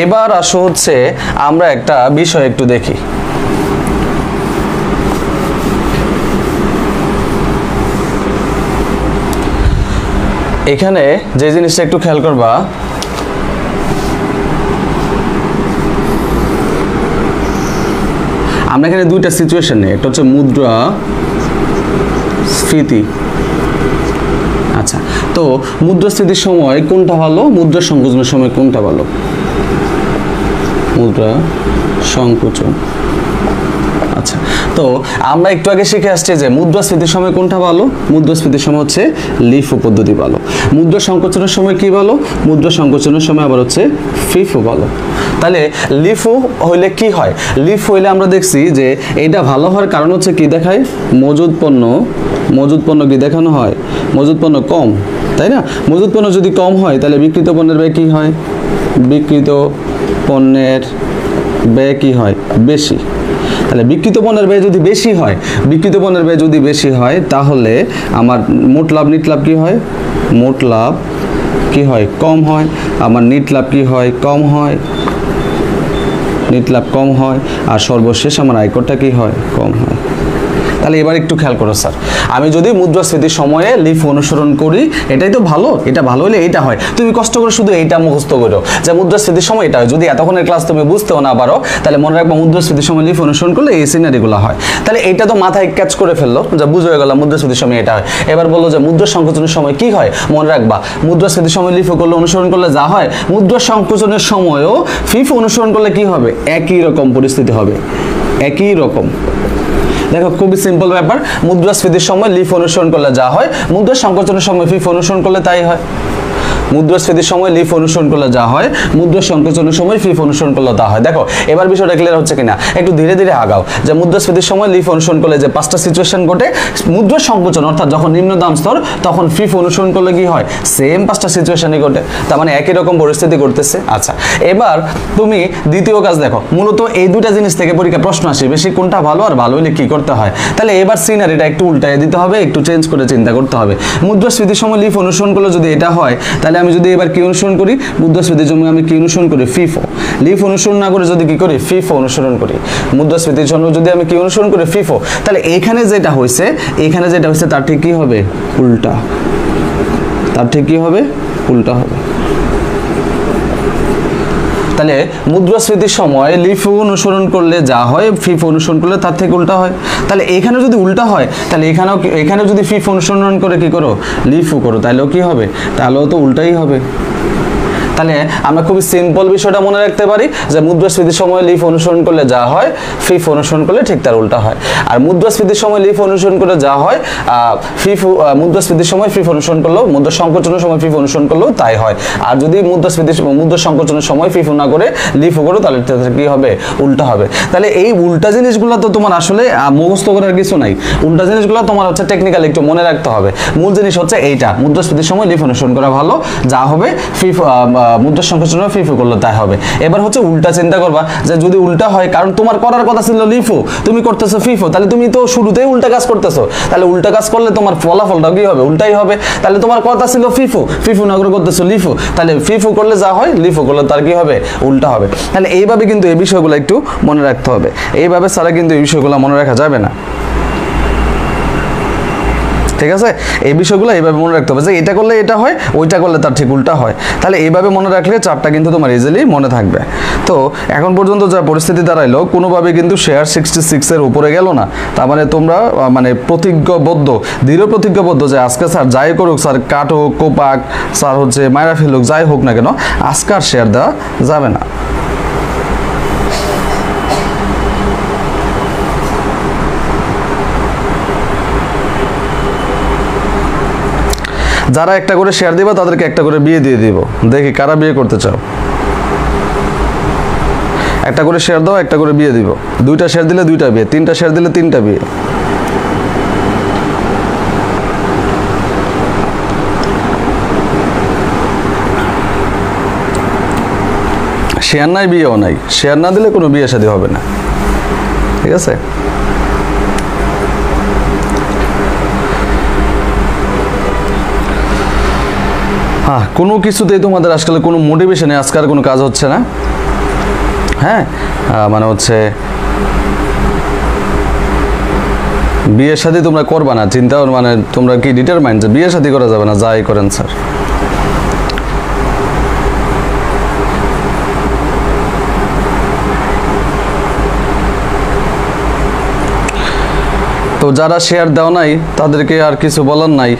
এবার আসো হচ্ছে আমরা একটা বিষয় একটু দেখি। এখানে যে জিনিসটা একটু খেয়াল করবা, আমরা এখানে দুইটা সিচুয়েশন নেই, একটা হচ্ছে মুদ্রাস্ফীতি। আচ্ছা, তো মুদ্রাস্ফীতির সময় কোনটা ভালো, মুদ্রা সংকোচনের সময় কোনটা ভালো? মুদ্রা সংকোচন। আচ্ছা, তো আমরা একটু আগে শিখে আসছি যে মুদ্রাস্ফীতির সময় কোনটা ভালো, মুদ্রাস্ফীতির সময় হচ্ছে লিফো পদ্ধতি ভালো। মুদ্রা সংকোচনের সময় কি ভালো, মুদ্রা সংকোচনের সময় আবার হচ্ছে ফিফো ভালো। তাহলে লিফো হইলে কি হয়, লিফ হইলে আমরা দেখছি যে এটা ভালো হওয়ার কারণ হচ্ছে কি দেখায়, মজুদ পণ্য কি দেখানো হয়, মজুদ পণ্য কম, তাই না? মজুদ পণ্য যদি কম হয় তাহলে বিক্রিত পণ্যের ব্যয় কি হয়, বিক্রিত পণ্যের ব্যয় কি হয়, বেশি। তাহলে বিক্রিত পণ্যের ব্যয় যদি বেশি হয়, বিক্রিত পণ্যের ব্যয় যদি বেশি হয় তাহলে আমার মোট লাভ নিট লাভ কি হয়, মোট লাভ কি হয়, কম হয়। আমার নিট লাভ কি হয়, কম হয়, নিট লাভ কম হয়। আর সর্বশেষ আমার আয়করটা কি হয়, কম হয়। তাহলে এবার একটু খেয়াল করো স্যার, আমি যদি মুদ্রাস্ফীতির সময়ে লিফ অনুসরণ করি, এটাই তো ভালো, এটা ভালো হলে এইটা হয়। তুমি কষ্ট করে শুধু এইটা মুখস্থ করো যে মুদ্রাস্ফীতির সময় এটা হয়। যদি এতক্ষণের ক্লাস তুমি বুঝতেও না পারো তাহলে মনে রাখবো মুদ্রাস্ফীতির সময় লিফ অনুসরণ করলে এই সিনারিগুলো হয়। তাহলে এটা তো মাথায় ক্যাচ করে ফেললো, যা বুঝে গেল মুদ্রাস্ফীতির সময় এটা হয়। এবার বলো যে মুদ্রা সংকোচনের সময় কি হয়, মনে রাখবা মুদ্রাস্ফীতির সময় লিফ করলে অনুসরণ করলে যা হয়, মুদ্রা সংকোচনের সময়ও ফিফ অনুসরণ করলে কি হবে, একই রকম পরিস্থিতি হবে, একই রকম। দেখো খুবই সিম্পল ব্যাপার, মুদ্রাস্ফীতির সময় লিফ অনুসরণ করলে যা হয়, মুদ্রা সংকোচনের সময় ফিফ অনুসরণ করলে তাই হয়। মুদ্রাস্ফীতির সময় লিফ অনুসরণ করলে যা হয়, মুদ্রা সংকোচনের সময় ফিফ অনুসরণ করলে তা হয়। দেখো এবার বিষয়টা ক্লিয়ার হচ্ছে কিনা, একটু ধীরে ধীরে আগাও। যে মুদ্রাস্ফীতির সময় লিফ অনুসরণ করলে যে 5টা সিচুয়েশন ঘটে, মুদ্রা সংকোচন অর্থাৎ যখন নিম্ন দাম স্তর তখন ফিফ অনুসরণ করলে কি হয়, সেম 5টা সিচুয়েশনই ঘটে, তার মানে একই রকম পরিস্থিতি ঘটতেছে। আচ্ছা, এবার তুমি দ্বিতীয় কাজ দেখো, মূলত এই দুইটা জিনিস থেকে পরীক্ষা প্রশ্ন আসে, বেশি কোনটা ভালো আর ভালো হলে কি করতে হয়। তাহলে এবার সিনারিটা একটু উল্টায় দিতে হবে, একটু চেঞ্জ করে চিন্তা করতে হবে। মুদ্রাস্ফীতির সময় লিফ অনুসরণ করলে যদি এটা হয়, তাহলে আমি যদি এবার কি অনুসরণ করি, মুদ্রাস্ফীতির জন্য আমি কি অনুসরণ করি, ফিফো। লিফ অনুসরণ না করে যদি কি করি, ফিফো অনুসরণ করি। মুদ্রাস্ফীতির জন্য যদি আমি কি অনুসরণ করি, ফিফো, তাহলে এখানে যেটা হয়েছে, এখানে যেটা হয়েছে তার ঠিক কি হবে, উল্টা। তার ঠিক কি হবে, উল্টা হবে। তাহলে মুদ্রাস্ফীতির সময় লিফ অনুসরণ করলে যা হয়, ফিফ অনুসরণ করলে তার থেকে উল্টা হয়। তাহলে এখানে যদি উল্টা হয়, তাহলে এখানেও যদি ফিফ অনুসরণ করে কি করো, লিফও করো, তাহলেও কি হবে, তাহলেও তো উল্টাই হবে। তাহলে আমরা খুবই সিম্পল বিষয়টা মনে রাখতে পারি যে মুদ্রাস্ফীতির সময় লিফ অনুসরণ করলে যা হয়, ফিফ অনুসরণ করলে ঠিক তার উল্টা হয়। আর মুদ্রাস্ফীতির সময় লিফ অনুসরণ করলে যা হয়, মুদ্রাস্ফীতির সময় ফিফ অনুসরণ করলেও, মুদ্রা সংকোচনের সময় ফিফ অনুসরণ করলেও তাই হয়। আর যদি মুদ্রা সংকোচনের সময় ফিফ না করে লিফও করো, তাহলে কি হবে, উল্টা হবে। তাহলে এই উল্টা জিনিসগুলো তো তোমার আসলে মুখস্থ করার কিছু নাই, উল্টা জিনিসগুলো তোমার হচ্ছে টেকনিক্যাল একটু মনে রাখতে হবে। মূল জিনিস হচ্ছে এইটা, মুদ্রাস্ফীতির সময় লিফ অনুসরণ করা ভালো, যা হবে ফিফ মুদ্রা সংকোচন ফিফো করলে তাই হবে। এবার হচ্ছে উল্টা চিন্তা করবা যে যদি উল্টা হয়, কারণ তোমার করার কথা ছিল লিফো, তুমি করতেছো ফিফো, তাহলে তুমি তো শুরুতেই উল্টা কাজ করতেছো, তাহলে উল্টা কাজ করলে তোমার ফলাফলটা কি হবে, উল্টাই হবে। তাহলে তোমার কথা ছিল ফিফো, ফিফো না করে করতেছো লিফো, তাহলে ফিফো করলে যা হয়, লিফো করলে তার কি হবে, উল্টা হবে। তাহলে এইভাবে কিন্তু এই বিষয়গুলো একটু মনে রাখতে হবে, এইভাবে ছাড়া কিন্তু এই বিষয়গুলো মনে রাখা যাবে না। ঠিক আছে, এই বিষয়গুলো এইভাবে মনে রাখতে হবে যে এটা করলে এটা হয়, ওইটা করলে তার ঠিক উল্টা হয়। তাহলে এইভাবে মনে রাখলে চারটা কিন্তু তোমার ইজিলি মনে থাকবে। তো এখন পর্যন্ত যা পরিস্থিতি দাঁড়াইলো, কোনোভাবে কিন্তু শেয়ার 66-এর উপরে গেল না। তার মানে তোমরা মানে প্রতিজ্ঞাবদ্ধ, দৃঢ় প্রতিজ্ঞাবদ্ধ যে আজকে স্যার যাই করুক, স্যার কাট হোক, কোপাক, স্যার হচ্ছে মায়েরা ফেলুক, যাই হোক না কেন, আজকে আর শেয়ার দেওয়া যাবে না। যারা একটা করে শেয়ার দিবা তাদেরকে একটা করে বিয়ে দিয়ে দিব, দেখি কারা বিয়ে করতে চাও। একটা করে শেয়ার দাও, একটা করে বিয়ে দিব। 2টা শেয়ার দিলে 2টা বিয়ে, 3টা শেয়ার দিলে 3টা বিয়ে। শেয়ার নাই, বিয়েও নাই। শেয়ার না দিলে কোনো বিয়ে শাদী হবে না, ঠিক আছে। হ্যাঁ, কোনো কিছুতেই তোমাদের আসলে কোনো মোটিভেশনে আজকাল কোনো কাজ হচ্ছে না। হ্যাঁ, মানে হচ্ছে বিয়ের শাদী তোমরা করবা না, চিন্তা মানে তোমরা কি ডিটারমাইন্ড যে বিয়ের শাদী করা যাবে না, যাই করেন স্যার। তো যারা শেয়ার দাও নাই তাদেরকে আর কিছু বলার নাই।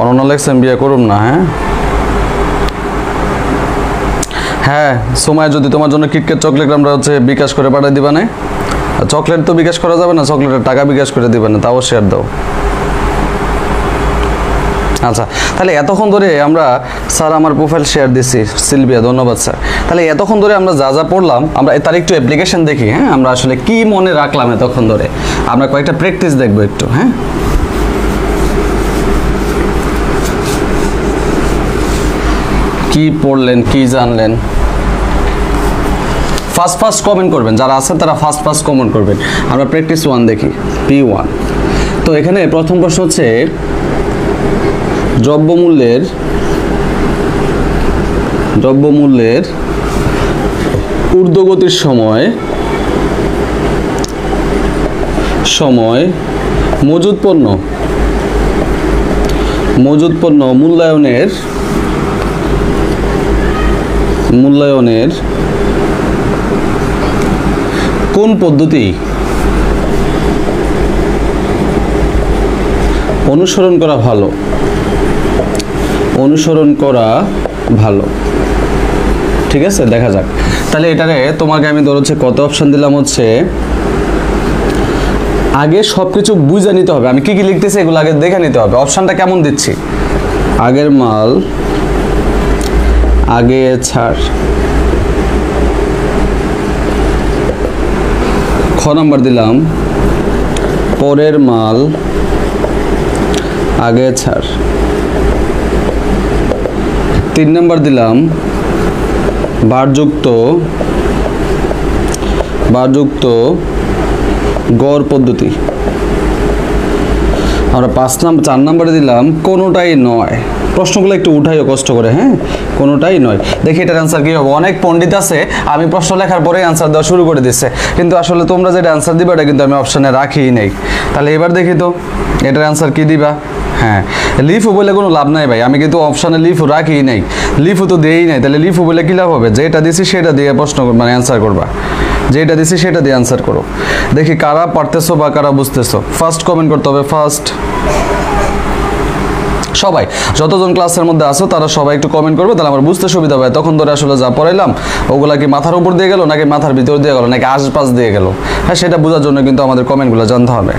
অনন্য লেখছেন বিয়ে করুন না। হ্যাঁ হ্যাঁ, সময় যদি তোমার জন্য কিটক্যাট চকলেট আমরা হচ্ছে বিকাশ করে পাঠিয়ে দিবা না। চকলেট তো বিকাশ করা যাবে না, চকলেটের টাকা বিকাশ করে দিবে না, তাও শেয়ার দাও। আচ্ছা, তাহলে এতক্ষণ ধরে আমরা, স্যার আমার প্রোফাইল শেয়ার দিছি, সিলভিয়া ধন্যবাদ স্যার। তাহলে এতক্ষণ ধরে আমরা যা যা পড়লাম, আমরা তার একটু অ্যাপ্লিকেশন দেখি। হ্যাঁ, আমরা আসলে কি মনে রাখলাম এতক্ষণ ধরে, আমরা কয়েকটা প্র্যাকটিস দেখবো একটু। হ্যাঁ, কি পড়লেন, কি জানলেন, ফার্স্ট কমেন্ট করবেন, যারা আছেন তারা ফার্স্ট কমেন্ট করবেন। আমরা প্র্যাকটিস 1 দেখি, P1। তো এখানে প্রথম প্রশ্ন হচ্ছে দ্রব্যমূল্যের ঊর্ধ্বগতির সময় মজুদ পণ্য মূল্যায়নের কোন পদ্ধতি অনুসরণ করা ভালো? ঠিক আছে, দেখা যাক। তাহলে এটারে তোমাকে আমি ধর হচ্ছে কত অপশন দিলাম, হচ্ছে আগে সবকিছু বুঝে নিতে হবে। আমি কি কি লিখতেছি এগুলো আগে দেখে নিতে হবে। অপশনটা কেমন দিচ্ছি, আগের মাল আগে ছাড়। খ নাম্বার দিলাম পরের মাল আগে ছাড়। 3 নাম্বার দিলাম ভারযুক্ত গড় পদ্ধতি। আমরা 4 নাম্বারে দিলাম কোনোটাই নয়। প্রশ্নগুলো একটু উঠাইও কষ্ট করে। হ্যাঁ, কোনোটাই নয়। দেখি এটার অ্যান্সার কি হবে। অনেক পণ্ডিত আছে আমি প্রশ্ন লেখার পরে অ্যান্সার দেওয়া শুরু করে দিচ্ছে, কিন্তু আসলে তোমরা যেটা অ্যান্সার দিবা এটা কিন্তু আমি অপশানে রাখিই নেই। তাহলে এবার দেখি তো এটার অ্যান্সার কি দিবা। হ্যাঁ, লিফু বলে কোনো লাভ নাই ভাই, আমি কিন্তু অপশানে লিফু রাখিই নাই, লিফু তো দিয়েই নাই। তাহলে লিফু বলে কী লাভ হবে? যেটা দিছি সেটা দিয়ে প্রশ্ন মানে অ্যান্সার করবা, যেটা দিছি সেটা দিয়ে অ্যান্সার করো। দেখি কারা পারতেছো বা কারা বুঝতেছো। ফার্স্ট কমেন্ট করতে হবে, ফার্স্ট। সবাই যতজন ক্লাসের মধ্যে আসো তারা সবাই একটু কমেন্ট করবে, তাহলে আমার বুঝতে সুবিধা হবে। তখন ধরে আসলে যা পড়াইলাম ওগুলা কি মাথার উপর দিয়ে গেল, নাকি মাথার ভিতর দিয়ে গেল, নাকি আশপাশ দিয়ে গেল। হ্যাঁ, সেটা বোঝার জন্য কিন্তু আমাদের কমেন্টগুলো জানতে হবে।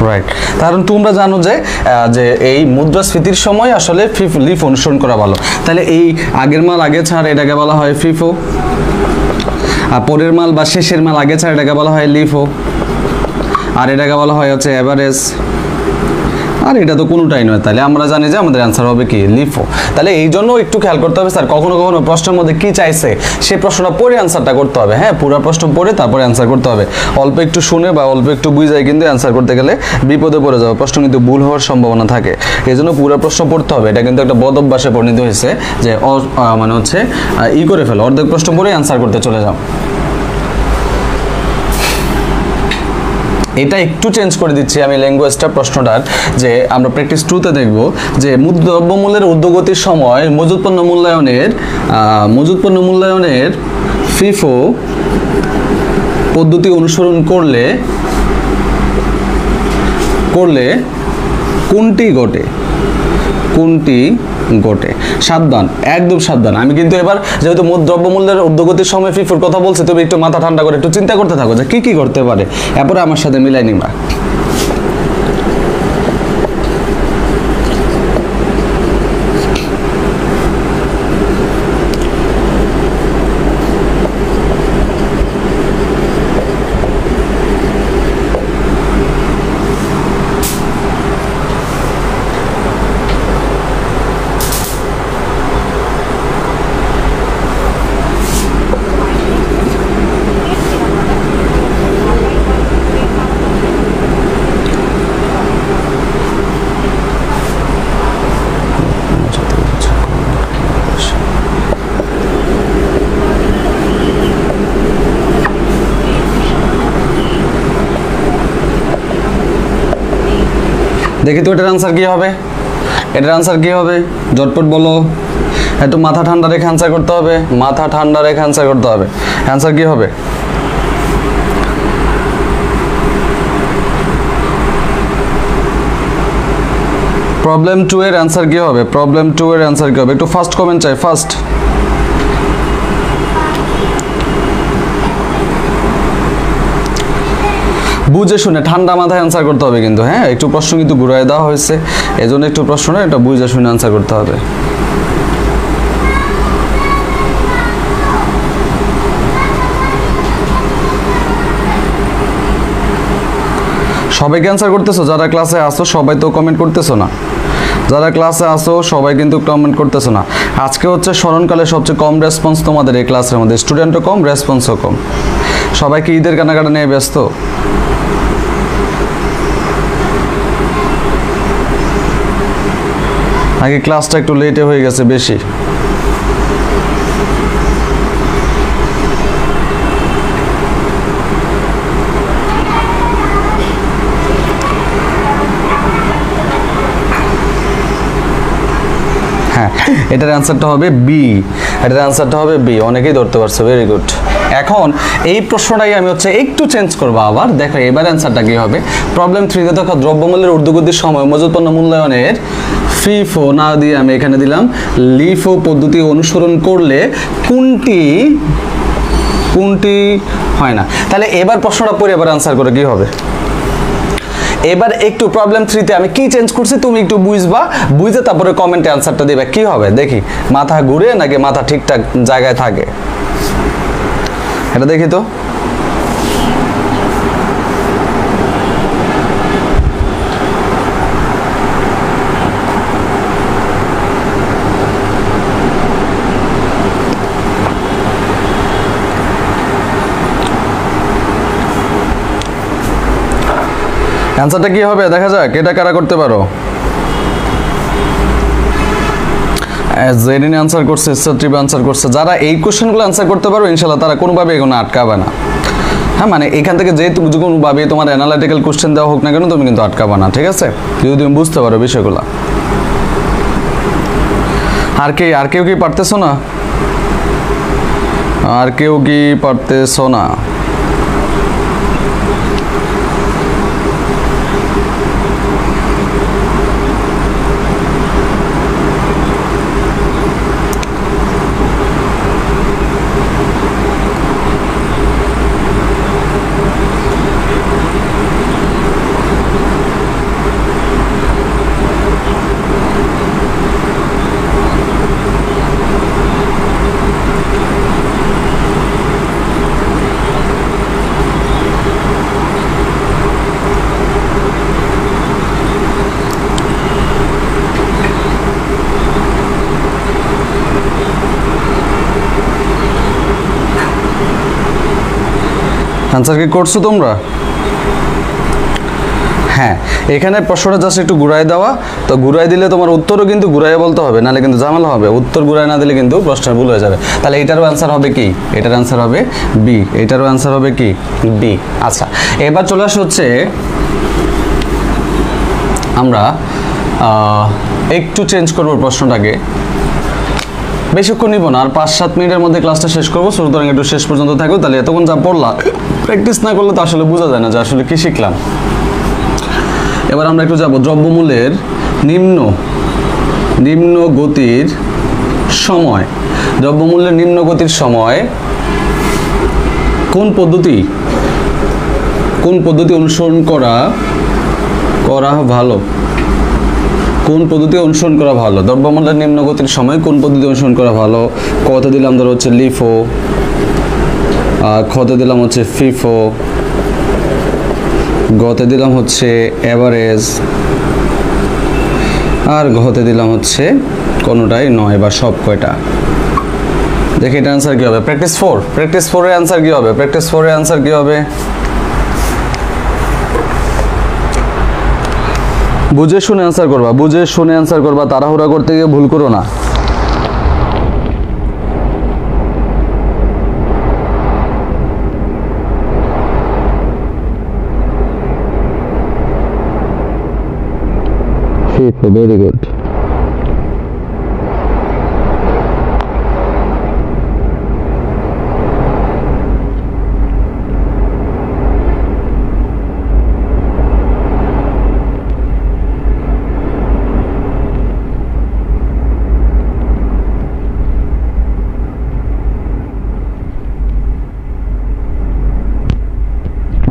রাইট, কারণ তোমরা জানো যে এই মুদ্রাস্ফীতির সময় আসলে লিফ অনুসরণ করা ভালো। তাহলে এই আগের মাল আগে ছাড় এটাকে বলা হয় ফিফো, আর পরের মাল বা শেষের মাল আগে ছাড় এটাকে বলা হয় লিফো, আর এটাকে বলা হয় হচ্ছে এভারেজ। আর এটা তো কোনোটাই নয়, তাহলে আমরা জানি যে আমাদের অ্যান্সার হবে কি লিফো। তাহলে এই জন্য একটু খেয়াল করতে হবে স্যার, কখনো কখনো প্রশ্নের মধ্যে কি চাইছে সেই প্রশ্নটা পড়ে অ্যান্সারটা করতে হবে। হ্যাঁ, পুরো প্রশ্ন পড়ে তারপরে অ্যান্সার করতে হবে। অল্প একটু শুনে বা অল্প একটু বুঝাই কিন্তু অ্যান্সার করতে গেলে বিপদে পড়ে যাবে, প্রশ্ন কিন্তু ভুল হওয়ার সম্ভাবনা থাকে। এই জন্য পুরো প্রশ্ন পড়তে হবে। এটা কিন্তু একটা বদ অভ্যাসে পরিণত হয়েছে যে মানে হচ্ছে করে ফেলো, অর্ধেক প্রশ্ন পড়ে অ্যান্সার করতে চলে যাও। এটা একটু চেঞ্জ করে দিচ্ছি আমি ল্যাঙ্গুয়েজটা প্রশ্নটার, যে আমরা প্র্যাকটিস 2 তে দেখব যে দ্রব্যমূল্যের ঊর্ধ্বগতির সময় মজুদ পণ্য মূল্যায়নের ফিফো পদ্ধতি অনুসরণ করলে কোনটি ঘটে? সাবধান, একদম সাবধান। আমি কিন্তু এবার যেহেতু দ্রব্যমূল্যের ঊর্ধ্বগতির সময় ফিফোর কথা বলছি, তুমি একটু মাথা ঠান্ডা করে একটু চিন্তা করতে থাকো যে কি করতে পারে, এরপরে আমার সাথে মিলাই নিবা। দেখি তো এটার আনসার কি হবে, এটার আনসার কি হবে, ঝটপট বলো। একটু মাথা ঠান্ডা রেখে আনসার করতে হবে, মাথা ঠান্ডা রেখে আনসার করতে হবে। অ্যান্সার কি হবে? প্রবলেম 2 এর অ্যান্সার কি হবে? প্রবলেম 2 এর অ্যান্সার কি হবে? একটু ফার্স্ট কমেন্ট চাই, ফার্স্ট। বুঝে শুনে ঠান্ডা মাথায় অ্যান্সার করতে হবে কিন্তু, হ্যাঁ একটু প্রশ্ন কিন্তু ঘুরাই দেওয়া হয়েছে, এজন্য একটু প্রশ্নটা এটা বুঝে শুনে অ্যান্সার করতে হবে। সবাই কি অ্যান্সার করতেছো? যারা ক্লাসে আসো সবাই তো কমেন্ট করতেছো না, যারা ক্লাসে আসো সবাই কিন্তু কমেন্ট করতেছো না। আজকে হচ্ছে স্মরণকালে সবচেয়ে কম রেসপন্স তোমাদের এই ক্লাসের মধ্যে, স্টুডেন্টও কম, রেসপন্সও কম। সবাই কি ঈদের কেনাকাটা নিয়ে ব্যস্ত? আগে ক্লাসটা একটু লেটে হয়ে গেছে বেশি। হ্যাঁ, এটার অ্যান্সারটা হবে বি, এটার অ্যান্সারটা হবে বি। অনেকেই ধরতে পারছে, ভেরি গুড। এখন এই প্রশ্নটাই আমি হচ্ছে একটু চেঞ্জ করবো আবার, দেখো এবার অ্যান্সারটা কি হবে। প্রবলেম 3তে দেখো দ্রব্যমূল্যের ঊর্ধ্বগতির সময় মজুত পণ্য মূল্যায়নের ফিফো না দিয়ে আমি এখানে দিলাম লিফো পদ্ধতি অনুসরণ করলে কোনটি কোনটি হয় না। তাহলে এবার প্রশ্নটা পড়ে এবার অ্যান্সার করে কি হবে। এবার একটু প্রবলেম 3তে আমি কি চেঞ্জ করছি তুমি একটু বুঝবা, বুঝে তারপরে কমেন্টে অ্যান্সারটা দিবে কি হবে। দেখি মাথা ঘুরে নাকি মাথা ঠিকঠাক জায়গায় থাকে, এটা দেখি তো। অ্যান্সারটা কি হবে দেখা যাক, এটা কারা করতে পারো। জেরিন অ্যান্সার করছে, সত্রিব অ্যান্সার করছে। যারা এই কোশ্চেনগুলো অ্যান্সার করতে পারো ইনশাল্লাহ তারা কোনোভাবে এগুলো আটকাবে না। হ্যাঁ মানে এখান থেকে যেহেতু কোনোভাবে তোমার অ্যানালিটিক্যাল কোশ্চেন দেওয়া হোক না কেন তুমি কিন্তু আটকাবে না, ঠিক আছে, যদি তুমি বুঝতে পারো বিষয়গুলো। আর কেউ কি পারতেছো না? আর কেউ কি পারতেছো না? আনসার কি করছো তোমরা? হ্যাঁ, এখানে প্রশ্নটা জাস্ট একটু ঘুরাই দেওয়া, তো ঘুরাই দিলে তোমার উত্তরও কিন্তু ঘুরাইয়া বলতে হবে, নাহলে কিন্তু ঝামেলা হবে। উত্তর ঘুরাই না দিলে কিন্তু প্রশ্নের ভুল হয়ে যাবে। তাহলে এটারও অ্যান্সার হবে কি? এটার অ্যান্সার হবে বি, এটারও অ্যান্সার হবে কি? বি। আচ্ছা, এবার চলে আসে হচ্ছে আমরা একটু চেঞ্জ করবো প্রশ্নটাকে, বেশিক্ষণ নিব না, আর 5-7 মিনিটের মধ্যে ক্লাসটা শেষ করবো, সুতরাং একটু শেষ পর্যন্ত থাকো। তাহলে এতক্ষণ যা পড়লা প্র্যাকটিস না করলে তো আসলে বোঝা যায় না যে আসলে কি শিখলাম। এবার আমরা একটু যাব দ্রব্যমূল্যের নিম্ন গতির সময়। দ্রব্যমূল্যের নিম্ন গতির সময় কোন পদ্ধতি অনুসরণ করা ভালো? কোন পদ্ধতি অনুসরণ করা ভালো? দ্রব্যমূল্যের নিম্ন গতির সময় কোন পদ্ধতি অনুসরণ করা ভালো? কতে দিলাম ধরো হচ্ছে লিফো, খতে দিলাম হচ্ছে ফিফো, গতে দিলাম হচ্ছে এভারেজ, আর ঘতে দিলাম হচ্ছে কোনোটাই নয় বা সব কয়টা। দেখি এটা অ্যান্সার কি হবে। প্র্যাকটিস 4 এর অ্যান্সার কি হবে? প্র্যাকটিস 4 এর অ্যান্সার কি হবে? বুঝে শুনে অ্যান্সার করবা, বুঝে শুনে অ্যান্সার করবা, তাড়াহুড়া করতে গিয়ে ভুল করো না। FIFO, very good.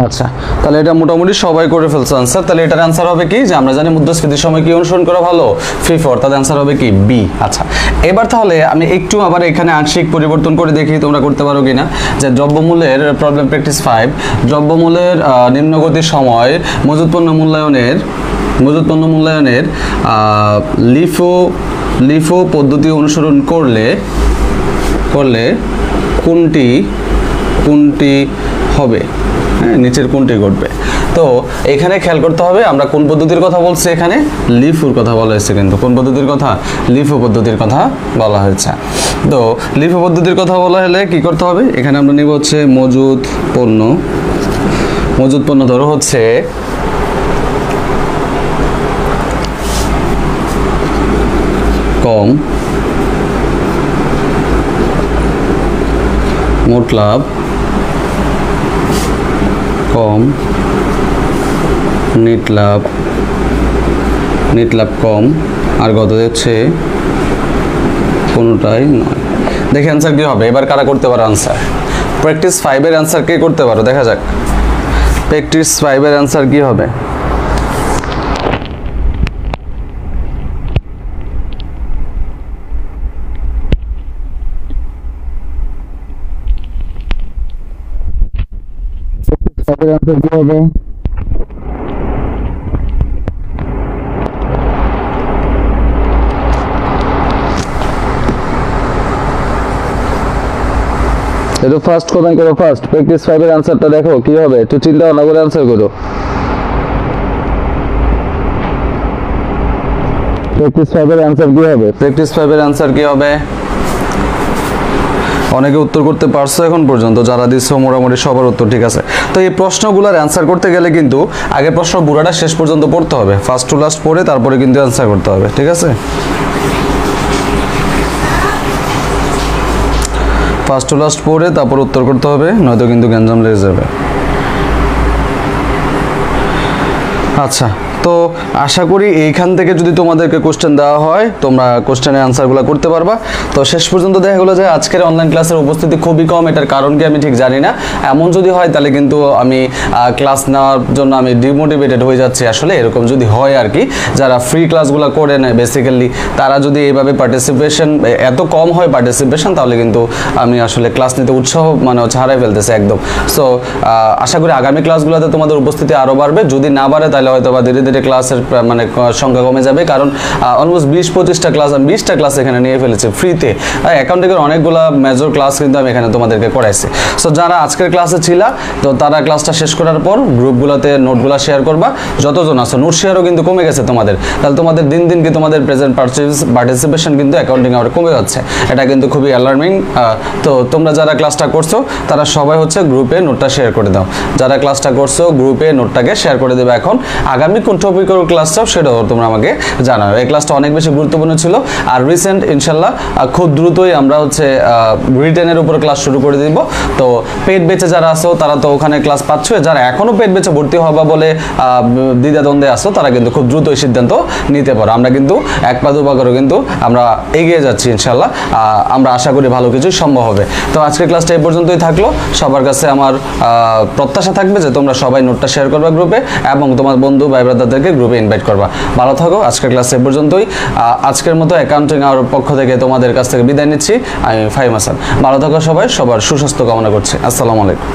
আচ্ছা, তাহলে এটা মোটামুটি সবাই করে ফেলছে आंसर। তাহলে এটার आंसर হবে কি, যে আমরা জানি মুদ্রাস্ফীতির সময় কি অনুসরণ করা ভালো, FIFO, অর্থাৎ आंसर হবে কি বি। আচ্ছা, এবার তাহলে আমি একটু আবার এখানে আংশিক পরিবর্তন করে দেখি তোমরা করতে পারো কিনা। যে দ্রব্যমূল্যের প্রবলেম প্র্যাকটিস 5, দ্রব্যমূল্যের নিম্নগতির সময় মজুত পণ্য মূল্যায়নের লিফো পদ্ধতি অনুসরণ করলে কোনটি হবে, হ্যাঁ, নিচের কোনটি ঘটবে। তো এখানে খেয়াল করতে হবে আমরা কোন পদ্ধতির কথা বলছি, এখানে লিফোর কথা বলা হয়েছে, কিন্তু কোন পদ্ধতির কথা, লিফো পদ্ধতির কথা বলা হয়েছে। তো লিফো পদ্ধতির কথা বলা হলে কি করতে হবে, এখানে আমরা নিব হচ্ছে মজুত পণ্য ধরো হচ্ছে কম, মোট লাভ কম, নেট লাভ কম, আর কত হচ্ছে কোনোটাই নয়। দেখি অ্যান্সার কি হবে। এবার কারা করতে পারো আনসার, প্র্যাকটিস 5 এর অ্যান্সার কে করতে পারো, দেখা যাক প্র্যাকটিস 5 এর অ্যান্সার কি হবে। आंसर क्या होगा, तो फास्ट कमेंट करो, फास्ट प्रैक्टिस 5 এর आंसरটা দেখো কি হবে, একটু চিন্তা ভাবনা করে आंसर করো। প্র্যাকটিস 5 এর आंसर কি হবে, প্র্যাকটিস 5 এর आंसर কি হবে। অনেকে উত্তর করতে পারছো এখন পর্যন্ত, যারা দিছো মোটামুটি সবার উত্তর ঠিক আছে। তো এই প্রশ্নগুলোর অ্যান্সার করতে গেলে কিন্তু আগে প্রশ্ন পুরোটা শেষ পর্যন্ত পড়তে হবে, ফার্স্ট টু লাস্ট পড়ে তারপরে কিন্তু অ্যান্সার করতে হবে, ঠিক আছে। ফার্স্ট টু লাস্ট পড়ে তারপর উত্তর করতে হবে, নয়তো কিন্তু গ্যাঞ্জাম লেগে যাবে। আচ্ছা, তো আশা করি এইখান থেকে যদি তোমাদেরকে কোশ্চেন দেওয়া হয় তোমরা কোশ্চেনের আনসারগুলো করতে পারবা। তো শেষ পর্যন্ত দেখা গেলো যে আজকের অনলাইন ক্লাসের উপস্থিতি খুবই কম, এটার কারণ কি আমি ঠিক জানি না। এমন যদি হয় তাহলে কিন্তু আমি ক্লাস নেওয়ার জন্য আমি ডিমোটিভেটেড হয়ে যাচ্ছি, আসলে এরকম যদি হয় আর কি, যারা ফ্রি ক্লাসগুলো করে নেয় বেসিক্যালি তারা যদি এইভাবে পার্টিসিপেশন এত কম হয় পার্টিসিপেশন, তাহলে কিন্তু আমি আসলে ক্লাস নিতে উৎসাহ হারাই ফেলতেছে একদম। সো আশা করি আগামী ক্লাসগুলোতে তোমাদের উপস্থিতি আরও বাড়বে, যদি না বাড়ে তাহলে হয়তো বা ধীরে ধীরে ক্লাসের সংখ্যা কমে যাবে, কারণ অলমোস্ট 20-25টা ক্লাস আমি 20টা ক্লাস এখানে নিয়ে ফেলেছি ফ্রিতে। অ্যাকাউন্টিংয়ের অনেকগুলো মেজর ক্লাস কিন্তু আমি এখানে তোমাদেরকে করাইছি। সো যারা আজকের ক্লাসে ছিলা তো তারা ক্লাসটা শেষ করার পর গ্রুপগুলোতে নোটগুলো শেয়ার করবা, যতজন আছো নোট শেয়ারও কিন্তু কমে গেছে তোমাদের, তাহলে তোমাদের দিন দিন কি তোমাদের প্রেজেন্ট পার্টিসিপেশন কিন্তু অ্যাকাউন্টিং আবার কমে যাচ্ছে, এটা কিন্তু খুবই অ্যালার্মিং। তো তোমরা যারা ক্লাসটা করছো তারা সবাই হচ্ছে গ্রুপে নোটটা শেয়ার করে দাও, যারা ক্লাসটা করছো গ্রুপে নোটটাকে শেয়ার করে দেবে। এখন আগামী কোন টপিকের ক্লাস চাও সেটাও তোমরা আমাকে জানাও। এই ক্লাসটা অনেক বেশি গুরুত্বপূর্ণ ছিল, আর রিসেন্ট ইনশাল্লাহ খুব দ্রুতই আমরা হচ্ছে রিটেনের উপর ক্লাস শুরু করে দিব। তো পেড বেচে যারা আছো তারা তো ওখানে ক্লাস পাচ্ছ, যারা এখনো পেড বেচে ভর্তি হবা বলে দ্বিধাদ্বন্দ্বে আছো তারা কিন্তু খুব দ্রুতই সিদ্ধান্ত নিতে পারো। আমরা কিন্তু এক পা দুপা করে কিন্তু আমরা এগিয়ে যাচ্ছি ইনশাল্লাহ, আমরা আশা করি ভালো কিছু সম্ভব হবে। তো আজকের ক্লাসটা এই পর্যন্তই থাকলো। সবার কাছে আমার প্রত্যাশা থাকবে যে তোমরা সবাই নোটটা শেয়ার করবা গ্রুপে, এবং তোমার বন্ধু ভাই ব্রাদারদেরকে গ্রুপে ইনভাইট করবা। ভালো থাকো, আজকের ক্লাস এ পর্যন্তই। আজকের মতো অ্যাকাউন্টিং আর পক্ষ থেকে তোমাদের কাছ থেকে বিদায় নিচ্ছি, আমি ফাহিম হাসান। ভালো থাকো সবাই, সবার সুস্বাস্থ্য কামনা করছি। আসসালামু আলাইকুম।